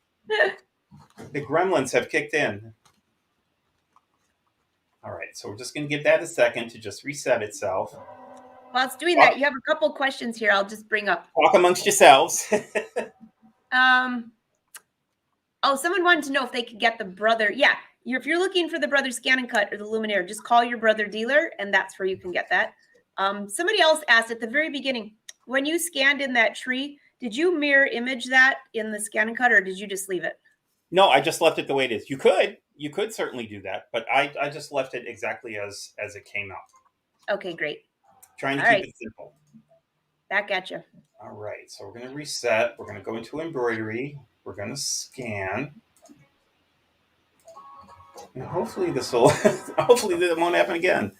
The gremlins have kicked in. All right, so we're just going to give that a second to just reset itself. While it's doing that, you have a couple questions here I'll just bring up. Talk amongst yourselves. Someone wanted to know if they could get the Brother. Yeah, if you're looking for the Brother ScanNCut or the Luminaire, just call your Brother dealer, and that's where you can get that. Somebody else asked at the very beginning, when you scanned in that tree, did you mirror image that in the ScanNCut, or did you just leave it? No, I just left it the way it is. You could certainly do that, but I just left it exactly as it came out. Okay, great. Trying to keep it simple. Back at you. All right, so we're going to reset. We're going to go into embroidery. We're going to scan. And hopefully this won't happen again.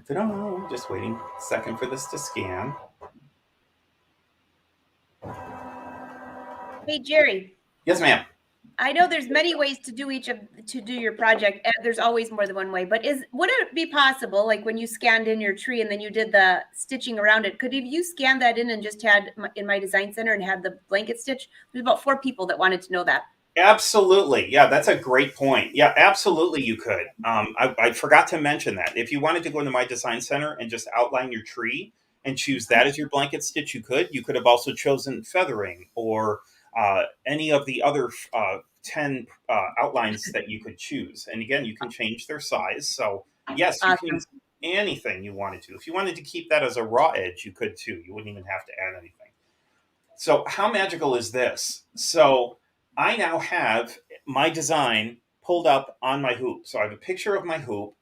Ta-da! Just waiting a second for this to scan. Hey, Jerry. Yes, ma'am. I know there's many ways to do your project. There's always more than one way, but would it be possible, like when you scanned in your tree and then you did the stitching around it, could you scan that in and just had in my design center and had the blanket stitch? There's about 4 people that wanted to know that. Absolutely. Yeah, that's a great point. Yeah, absolutely you could. I forgot to mention that. If you wanted to go into my design center and just outline your tree and choose that as your blanket stitch, you could. You could have also chosen feathering or any of the other 10 outlines that you could choose. And again, you can change their size. So yes, you can use anything you wanted to. If you wanted to keep that as a raw edge, you could too. You wouldn't even have to add anything. So how magical is this? So I now have my design pulled up on my hoop. So I have a picture of my hoop,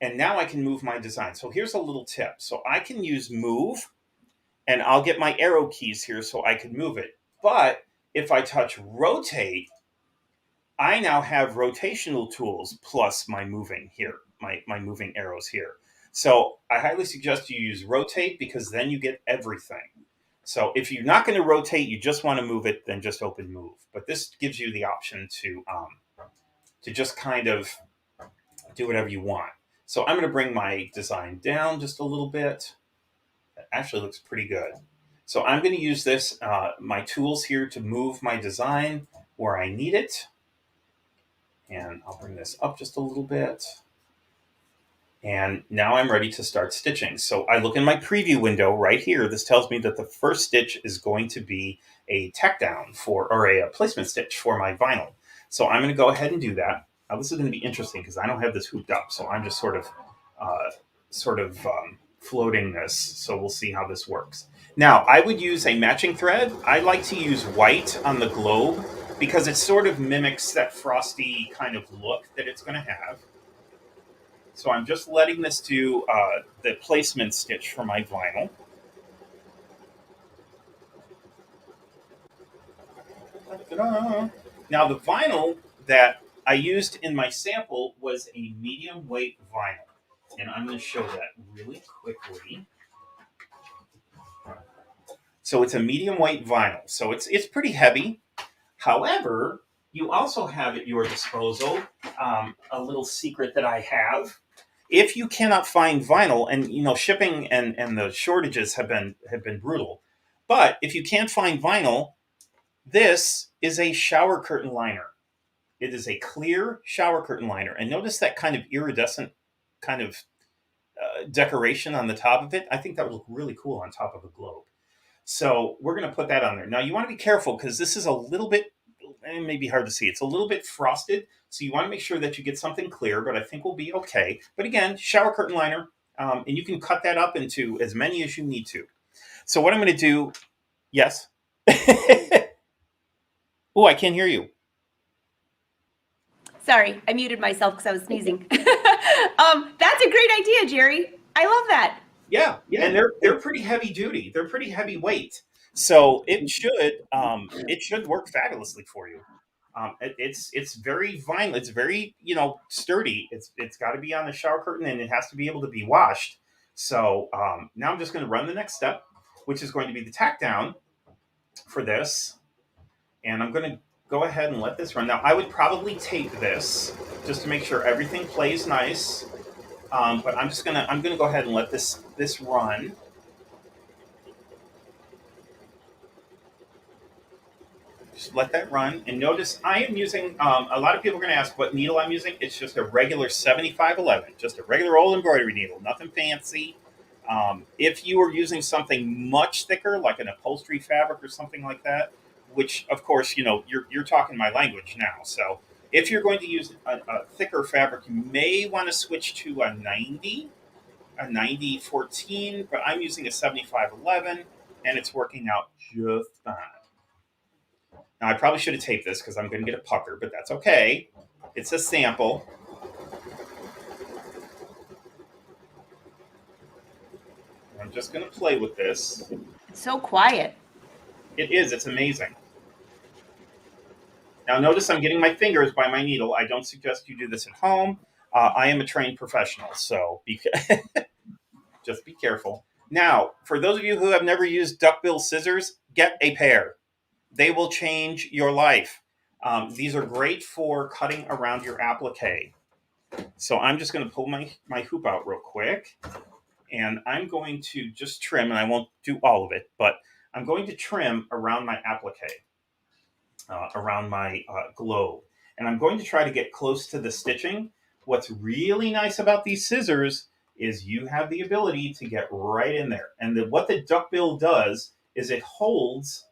and now I can move my design. So here's a little tip. So I can use move, and I'll get my arrow keys here so I can move it. But if I touch rotate, I now have rotational tools plus my moving here, my moving arrows here. So I highly suggest you use rotate because then you get everything. So if you're not going to rotate, you just want to move it, then just open move. But this gives you the option to just kind of do whatever you want. So I'm going to bring my design down just a little bit. It actually looks pretty good. So I'm going to use this, my tools here to move my design where I need it. And I'll bring this up just a little bit. And now I'm ready to start stitching. So I look in my preview window right here. This tells me that the first stitch is going to be a tack down or a placement stitch for my vinyl. So I'm going to go ahead and do that. Now this is going to be interesting because I don't have this hooped up. So I'm just sort of floating this. So we'll see how this works. Now I would use a matching thread. I like to use white on the globe because it sort of mimics that frosty kind of look that it's going to have. So I'm just letting this do the placement stitch for my vinyl. Ta-da. Now the vinyl that I used in my sample was a medium weight vinyl. And I'm going to show that really quickly. So it's a medium weight vinyl. So it's pretty heavy. However, you also have at your disposal a little secret that I have. If you cannot find vinyl, and shipping and the shortages have been brutal, but if you can't find vinyl, this is a shower curtain liner. It is a clear shower curtain liner, and notice that kind of iridescent kind of decoration on the top of it. I think that would look really cool on top of a globe. So we're going to put that on there. Now you want to be careful because this is a little bit, it may be hard to see. It's a little bit frosted. So you want to make sure that you get something clear, but I think we'll be okay. But again, shower curtain liner, and you can cut that up into as many as you need to. So what I'm going to do, yes. Oh, I can't hear you. Sorry, I muted myself because I was sneezing. That's a great idea, Jerry. I love that. Yeah, and they're pretty heavy duty. They're pretty heavy weight, so it should work fabulously for you. It's very vinyl. It's very sturdy. It's got to be on the shower curtain, and it has to be able to be washed. So now I'm just going to run the next step, which is going to be the tack down for this, and I'm going to go ahead and let this run. Now I would probably tape this just to make sure everything plays nice. But I'm gonna go ahead and let this run. Just let that run, and notice I am using. A lot of people are going to ask what needle I'm using. It's just a regular 7511, just a regular old embroidery needle, nothing fancy. If you are using something much thicker, like an upholstery fabric or something like that, which of course you're talking my language now, so. If you're going to use a thicker fabric, you may want to switch to a 9014, but I'm using a 7511, and it's working out just fine. Now, I probably should have taped this because I'm going to get a pucker, but that's okay. It's a sample. I'm just going to play with this. It's so quiet. It is. It's amazing. Now, notice I'm getting my fingers by my needle. I don't suggest you do this at home. I am a trained professional, so just be careful. Now, for those of you who have never used duckbill scissors, get a pair. They will change your life. These are great for cutting around your applique. So I'm just going to pull my hoop out real quick, and I'm going to just trim, and I won't do all of it, but I'm going to trim around my applique. Around my globe. And I'm going to try to get close to the stitching. What's really nice about these scissors is you have the ability to get right in there. And what the duckbill does is it holds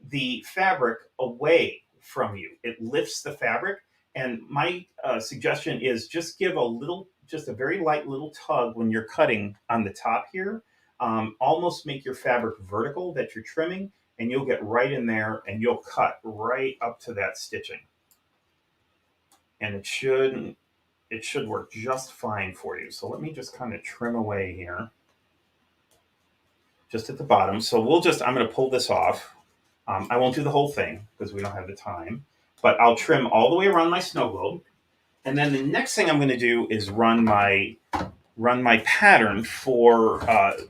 the fabric away from you. It lifts the fabric. And my suggestion is just give just a very light little tug when you're cutting on the top here. Almost make your fabric vertical that you're trimming, and you'll get right in there and you'll cut right up to that stitching. And it should work just fine for you. So let me just kind of trim away here. Just at the bottom. So I'm going to pull this off. I won't do the whole thing because we don't have the time. But I'll trim all the way around my snow globe. And then the next thing I'm going to do is run my pattern for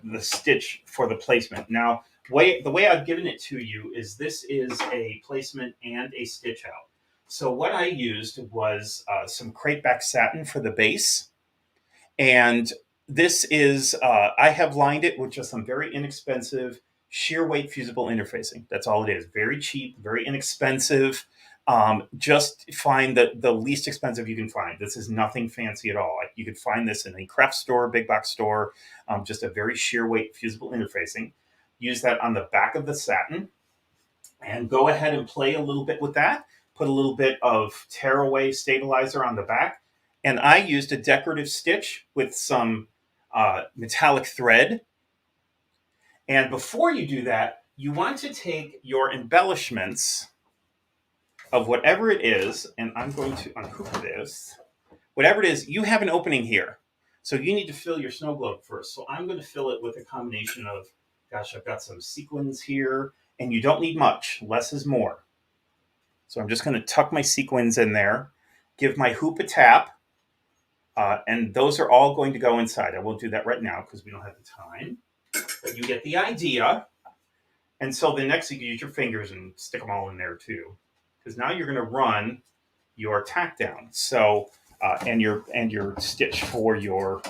the stitch for the placement. Now, the way I've given it to you is this is a placement and a stitch out. So what I used was some crepeback satin for the base. And this is, I have lined it with just some very inexpensive shear weight fusible interfacing. That's all it is. Very cheap, very inexpensive. Just find the least expensive you can find. This is nothing fancy at all. You could find this in a craft store, big box store, just a very sheer weight fusible interfacing. Use that on the back of the satin and go ahead and play a little bit with that. Put a little bit of tearaway stabilizer on the back. And I used a decorative stitch with some metallic thread. And before you do that, you want to take your embellishments of whatever it is, and I'm going to unhook this. Whatever it is, you have an opening here. So you need to fill your snow globe first. So I'm going to fill it with a combination of, gosh, I've got some sequins here, and you don't need much. Less is more. So I'm just going to tuck my sequins in there, give my hoop a tap, and those are all going to go inside. I won't do that right now because we don't have the time, but you get the idea. And so the next thing, you use your fingers and stick them all in there too, because now you're going to run your tack down. So and your stitch for your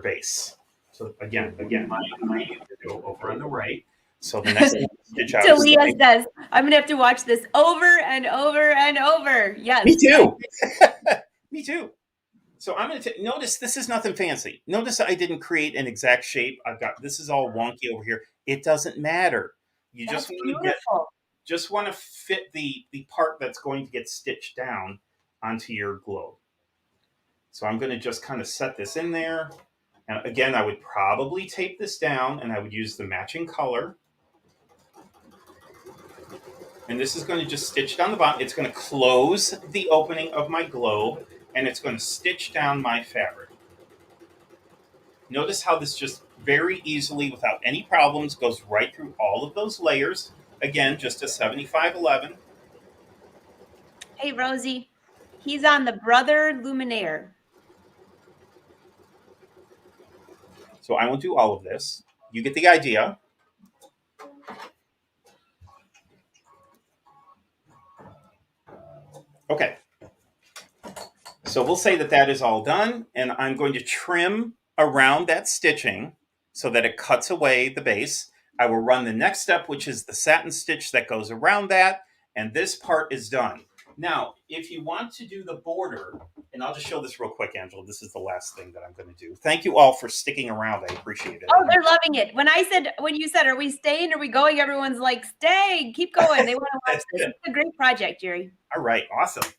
base. So again, my go over on the right. So the next stitch out. Talia says, I'm gonna have to watch this over and over and over. Yes. Me too. Me too. So I'm going to notice this is nothing fancy. Notice I didn't create an exact shape. I've got this is all wonky over here. It doesn't matter. You That's just want to fit the part that's going to get stitched down onto your globe. So I'm going to just kind of set this in there. And again, I would probably tape this down and I would use the matching color. And this is going to just stitch down the bottom. It's going to close the opening of my globe and it's going to stitch down my fabric. Notice how this just very easily, without any problems, goes right through all of those layers. Again, just a 7511. Hey, Rosie, he's on the Brother Luminaire. So I won't do all of this. You get the idea. Okay. So we'll say that that is all done, and I'm going to trim around that stitching so that it cuts away the base. I will run the next step, which is the satin stitch that goes around that, and this part is done. Now, if you want to do the border, and I'll just show this real quick, Angela. This is the last thing that I'm going to do. Thank you all for sticking around. I appreciate it. Oh, they're loving it. When you said, are we staying? Are we going? Everyone's like, stay, keep going. They want to watch this. It's a great project, Jerry. All right, awesome.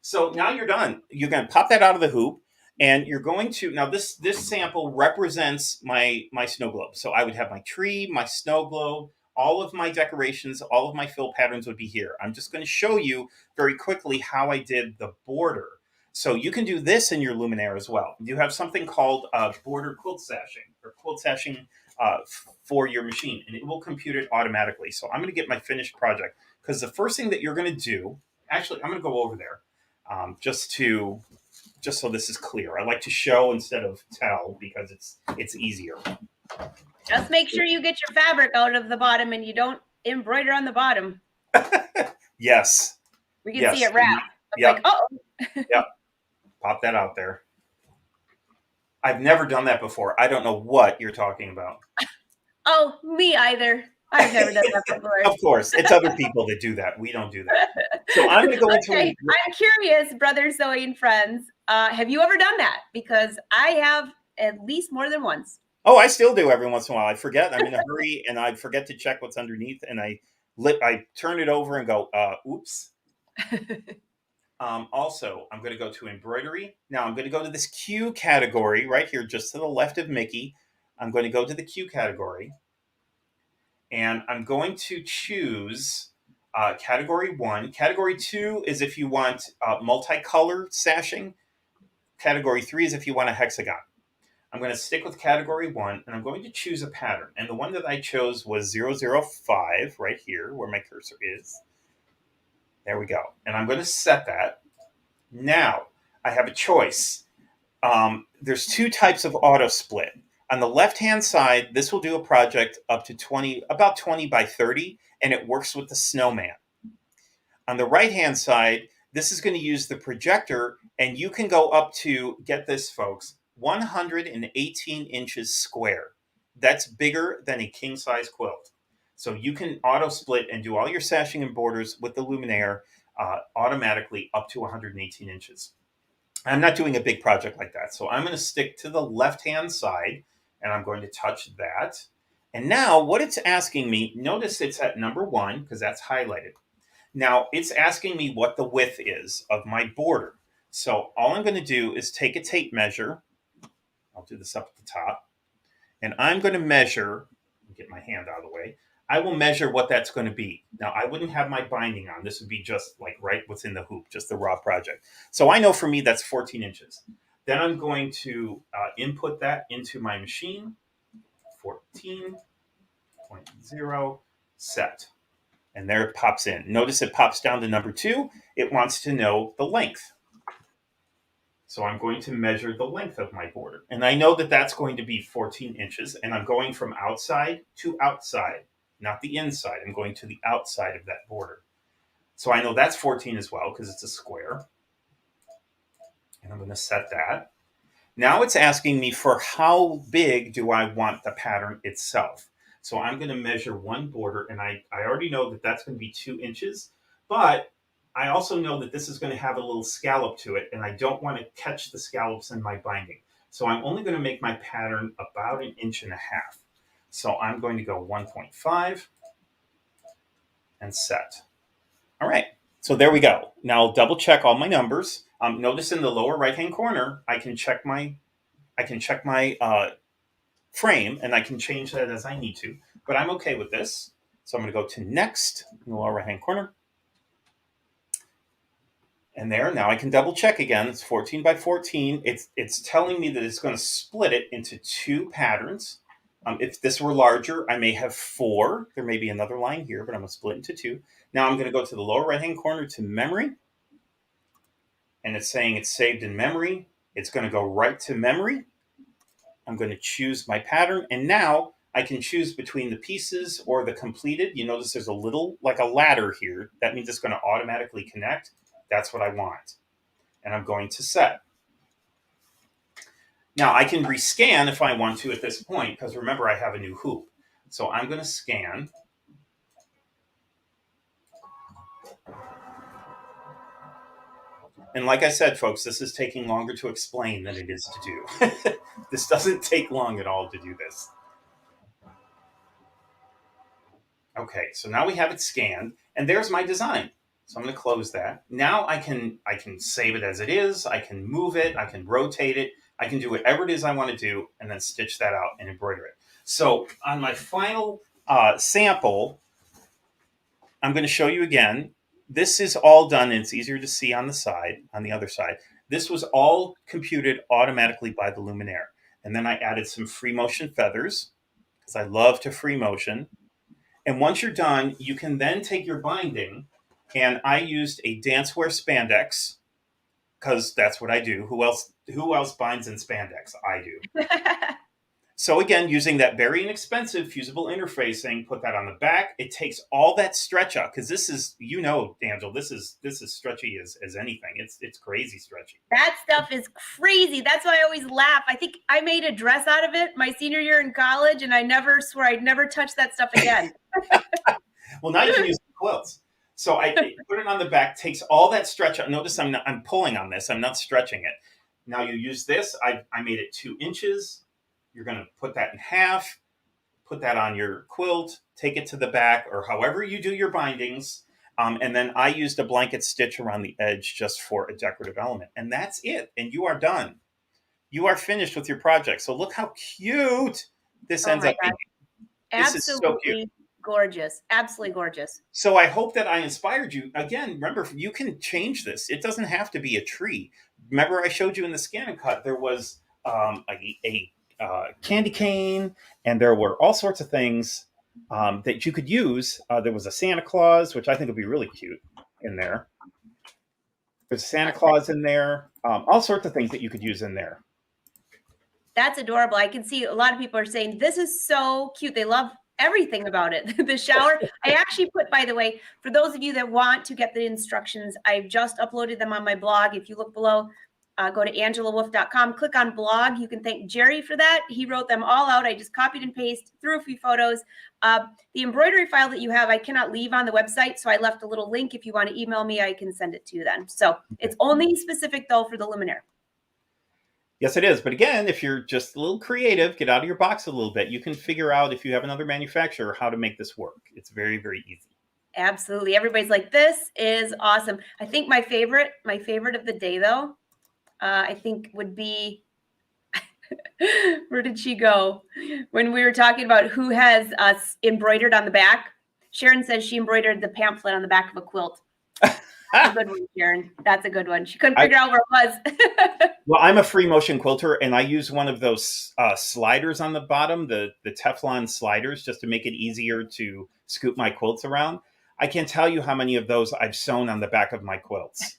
So now you're done. You're going to pop that out of the hoop, and you're going to now this sample represents my snow globe. So I would have my tree, my snow globe, all of my decorations, all of my fill patterns would be here. I'm just going to show you very quickly how I did the border. So you can do this in your Luminaire as well. You have something called border quilt sashing or quilt sashing for your machine, and it will compute it automatically. So I'm going to get my finished project because the first thing that you're going to do, actually, I'm going to go over there. Just so this is clear. I like to show instead of tell because it's easier. Just make sure you get your fabric out of the bottom and you don't embroider on the bottom. Yes. We can see it wrap. Yep. Like, oh. Yep. Pop that out there. I've never done that before. I don't know what you're talking about. Oh, me either. I've never done that before. Of course. It's other people that do that. We don't do that. So I'm going to go into I'm curious, brother sewing friends. Have you ever done that? Because I have at least more than once. Oh, I still do every once in a while. I forget. I'm in a hurry and I forget to check what's underneath and I turn it over and go, oops. Also, I'm going to go to embroidery. Now I'm going to go to this Q category right here, just to the left of Mickey. I'm going to go to the Q category. And I'm going to choose category 1. Category 2 is if you want multicolor sashing. Category 3 is if you want a hexagon. I'm going to stick with category 1, and I'm going to choose a pattern. And the one that I chose was 005 right here, where my cursor is. There we go. And I'm going to set that. Now, I have a choice. There's 2 types of auto split. On the left-hand side, this will do a project up to about 20 by 30, and it works with the snowman. On the right-hand side, this is going to use the projector, and you can go up to, get this, folks, 118 inches square. That's bigger than a king-size quilt. So you can auto-split and do all your sashing and borders with the Luminaire automatically up to 118 inches. I'm not doing a big project like that, so I'm going to stick to the left-hand side, and I'm going to touch that. And now what it's asking me, notice it's at number 1 because that's highlighted. Now it's asking me what the width is of my border. So all I'm going to do is take a tape measure. I'll do this up at the top. And I'm going to measure, get my hand out of the way. I will measure what that's going to be. Now, I wouldn't have my binding on. This would be just like right within the hoop, just the raw project. So I know for me that's 14 inches. Then I'm going to input that into my machine, 14.0, set. And there it pops in. Notice it pops down to number 2. It wants to know the length. So I'm going to measure the length of my border. And I know that that's going to be 14 inches. And I'm going from outside to outside, not the inside. I'm going to the outside of that border. So I know that's 14 as well because it's a square. And I'm going to set that. Now it's asking me for how big do I want the pattern itself. So I'm going to measure one border, and I already know that that's going to be 2 inches. But I also know that this is going to have a little scallop to it, and I don't want to catch the scallops in my binding. So I'm only going to make my pattern about 1.5 inches. So I'm going to go 1.5 and set. All right, so there we go. Now I'll double check all my numbers. Notice in the lower right-hand corner, I can check my frame, and I can change that as I need to. But I'm okay with this. So I'm going to go to next in the lower right-hand corner. And there, now I can double check again. It's 14 by 14. It's telling me that it's going to split it into 2 patterns. If this were larger, I may have 4. There may be another line here, but I'm going to split into 2. Now I'm going to go to the lower right-hand corner to memory. And it's saying it's saved in memory. It's going to go right to memory. I'm going to choose my pattern. And now I can choose between the pieces or the completed. You notice there's a little, like a ladder here. That means it's going to automatically connect. That's what I want. And I'm going to set. Now I can rescan if I want to at this point, because remember I have a new hoop. So I'm going to scan. And like I said, folks, this is taking longer to explain than it is to do. This doesn't take long at all to do this. Okay, so now we have it scanned, and there's my design. So I'm going to close that. Now I can save it as it is. I can move it. I can rotate it. I can do whatever it is I want to do, and then stitch that out and embroider it. So on my final sample, I'm going to show you again. This is all done, and it's easier to see on the side, on the other side. This was all computed automatically by the Luminaire. And then I added some free motion feathers, because I love to free motion. And once you're done, you can then take your binding, and I used a dancewear spandex, because that's what I do. Who else binds in spandex? I do. So again, using that very inexpensive fusible interfacing, put that on the back. It takes all that stretch out, because this is, Angel, this is stretchy as anything. It's crazy stretchy. That stuff is crazy. That's why I always laugh. I think I made a dress out of it my senior year in college, and I never swore I'd never touch that stuff again. Well, now you can use quilts. So I put it on the back, takes all that stretch out. Notice I'm pulling on this. I'm not stretching it. Now you use this. I made it 2 inches. You're going to put that in half, put that on your quilt, take it to the back, or however you do your bindings. And then I used a blanket stitch around the edge just for a decorative element. And that's it. And you are done. You are finished with your project. So look how cute this ends up being. This is so cute. Gorgeous. Absolutely gorgeous. So I hope that I inspired you. Again, remember, you can change this. It doesn't have to be a tree. Remember, I showed you in the ScanNCut, there was a candy cane, and there were all sorts of things that you could use. There was a Santa Claus, which I think would be really cute in there. There's a Santa Claus in there. All sorts of things that you could use in there. That's adorable. I can see a lot of people are saying, this is so cute. They love everything about it. The shower. I actually put, by the way, for those of you that want to get the instructions, I've just uploaded them on my blog. If you look below, go to angelawolf.com, click on blog. You can thank Jerry for that. He wrote them all out. I just copied and pasted, threw a few photos. The embroidery file that you have, I cannot leave on the website. So I left a little link. If you want to email me, I can send it to you then. So it's only specific though for the Luminaire. Yes, it is. But again, if you're just a little creative, get out of your box a little bit. You can figure out, if you have another manufacturer, how to make this work. It's very, very easy. Absolutely. Everybody's like, this is awesome. I think my favorite of the day though, I think would be, Where did she go? When we were talking about who has us embroidered on the back, Sharon says she embroidered the pamphlet on the back of a quilt. That's a good one, Sharon. That's a good one. She couldn't figure out where it was. Well, I'm a free motion quilter, and I use one of those sliders on the bottom, the Teflon sliders, just to make it easier to scoop my quilts around. I can't tell you how many of those I've sewn on the back of my quilts.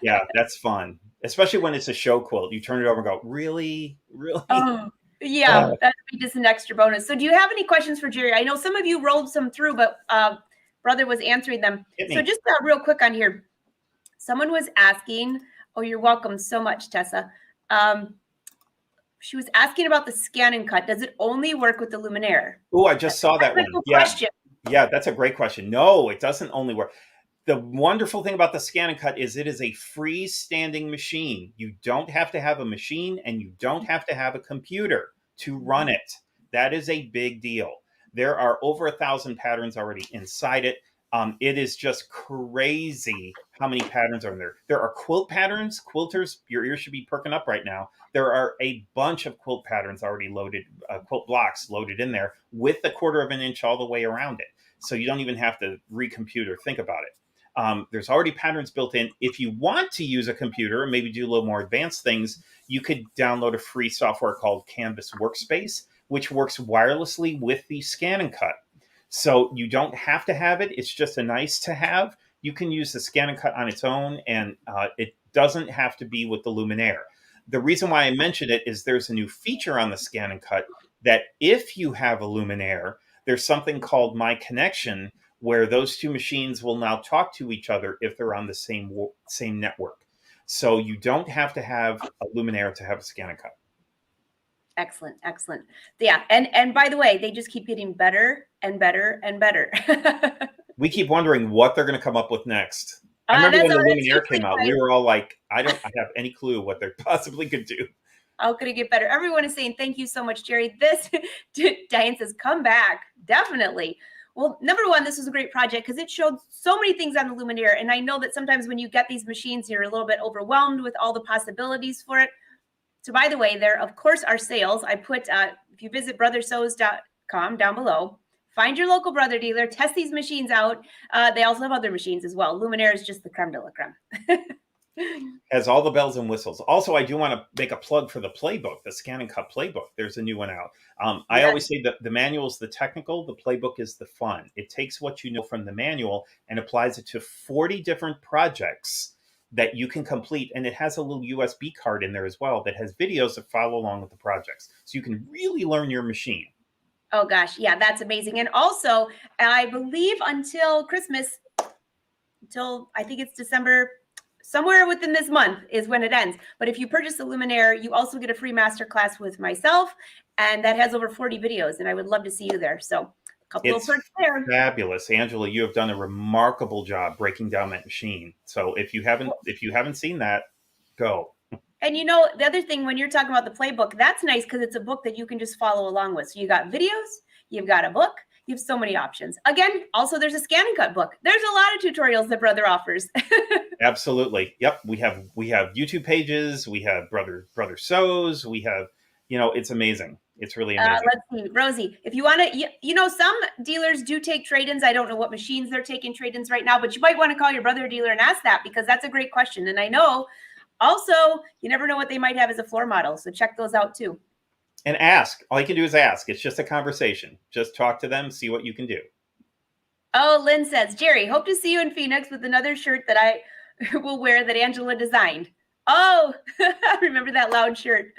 Yeah, that's fun, especially when it's a show quilt. You turn it over and go, really, really? Oh, yeah, that'd be just an extra bonus. So, do you have any questions for Jerry? I know some of you rolled some through, but Brother was answering them. So, just real quick on here, someone was asking. Oh, you're welcome so much, Tessa. She was asking about the ScanNCut. Does it only work with the Luminaire? Oh, I just saw that one. Yeah. Question. Yeah, that's a great question. No, it doesn't only work. The wonderful thing about the ScanNCut is it is a freestanding machine. You don't have to have a machine, and you don't have to have a computer to run it. That is a big deal. There are over 1,000 patterns already inside it. It is just crazy how many patterns are in there. There are quilt patterns. Quilters, your ears should be perking up right now. There are a bunch of quilt patterns already loaded, quilt blocks loaded in there with a 1/4 of an inch all the way around it. So you don't even have to recompute or think about it. There's already patterns built in. If you want to use a computer and maybe do a little more advanced things, you could download a free software called Canvas Workspace, which works wirelessly with the ScanNCut. So you don't have to have it. It's just a nice to have. You can use the ScanNCut on its own, and it doesn't have to be with the Luminaire. The reason why I mentioned it is there's a new feature on the ScanNCut that if you have a Luminaire, there's something called My Connection, where those two machines will now talk to each other if they're on the same network. So you don't have to have a Luminaire to have a ScanNCut. Excellent, excellent. Yeah, and by the way, they just keep getting better and better and better. We keep wondering what they're going to come up with next. I remember when the Luminaire came out, we were all like, I have any clue what they possibly could do. How could it get better? Everyone is saying, thank you so much, Jerry. This, Diane says, come back. Definitely. Well, number one, this was a great project because it showed so many things on the Luminaire. And I know that sometimes when you get these machines, you're a little bit overwhelmed with all the possibilities for it. So by the way, there, of course, are sales. I put, if you visit brothersews.com down below, find your local Brother dealer, test these machines out. They also have other machines as well. Luminaire is just the creme de la creme. Has all the bells and whistles. Also, I do want to make a plug for the playbook, the ScanNCut playbook. There's a new one out. I always say that the manual is the technical, the playbook is the fun. It takes what you know from the manual and applies it to 40 different projects that you can complete. And it has a little USB card in there as well that has videos that follow along with the projects. So you can really learn your machine. Oh, gosh. Yeah, that's amazing. And also, I believe until Christmas, until I think it's December, somewhere within this month is when it ends. But if you purchase the Luminaire, you also get a free masterclass with myself. And that has over 40 videos. And I would love to see you there. So a couple of perks there. Fabulous. Angela, you have done a remarkable job breaking down that machine. So if you haven't seen that, go. And you know, the other thing, when you're talking about the playbook, that's nice because it's a book that you can just follow along with. So you got videos, you've got a book, you have so many options. Again, also there's a ScanNCut book. There's a lot of tutorials that Brother offers. Absolutely. Yep. We have YouTube pages. We have Brother Sews. We have, it's amazing. It's really amazing. Let's see, Rosie, if you want to, some dealers do take trade-ins. I don't know what machines they're taking trade-ins right now, but you might want to call your Brother dealer and ask that because that's a great question. And I know also, you never know what they might have as a floor model. So check those out too. And ask. All you can do is ask. It's just a conversation. Just talk to them, see what you can do. Oh, Lynn says, Jerry, hope to see you in Phoenix with another shirt that I will wear that Angela designed. Oh, remember that loud shirt.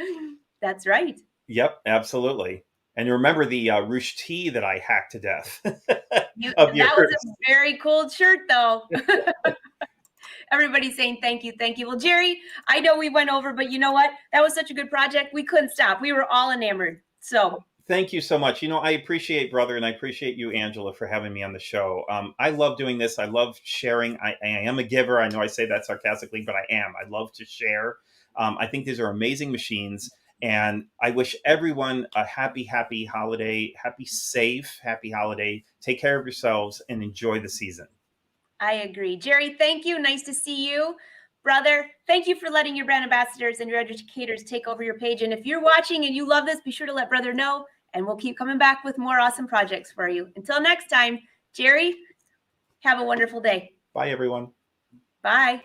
That's right. Yep, absolutely. And you remember the Roosh tee that I hacked to death. That was a very cool shirt, though. Everybody's saying thank you, thank you. Well, Jerry, I know we went over, but you know what? That was such a good project. We couldn't stop. We were all enamored. So thank you so much. I appreciate Brother, and I appreciate you, Angela, for having me on the show. I love doing this. I love sharing. I am a giver. I know I say that sarcastically, but I am. I love to share. I think these are amazing machines. And I wish everyone a happy holiday, safe, happy holiday. Take care of yourselves and enjoy the season. I agree. Jerry, thank you. Nice to see you. Brother, thank you for letting your brand ambassadors and your educators take over your page. And if you're watching and you love this, be sure to let Brother know, and we'll keep coming back with more awesome projects for you. Until next time, Jerry, have a wonderful day. Bye, everyone. Bye.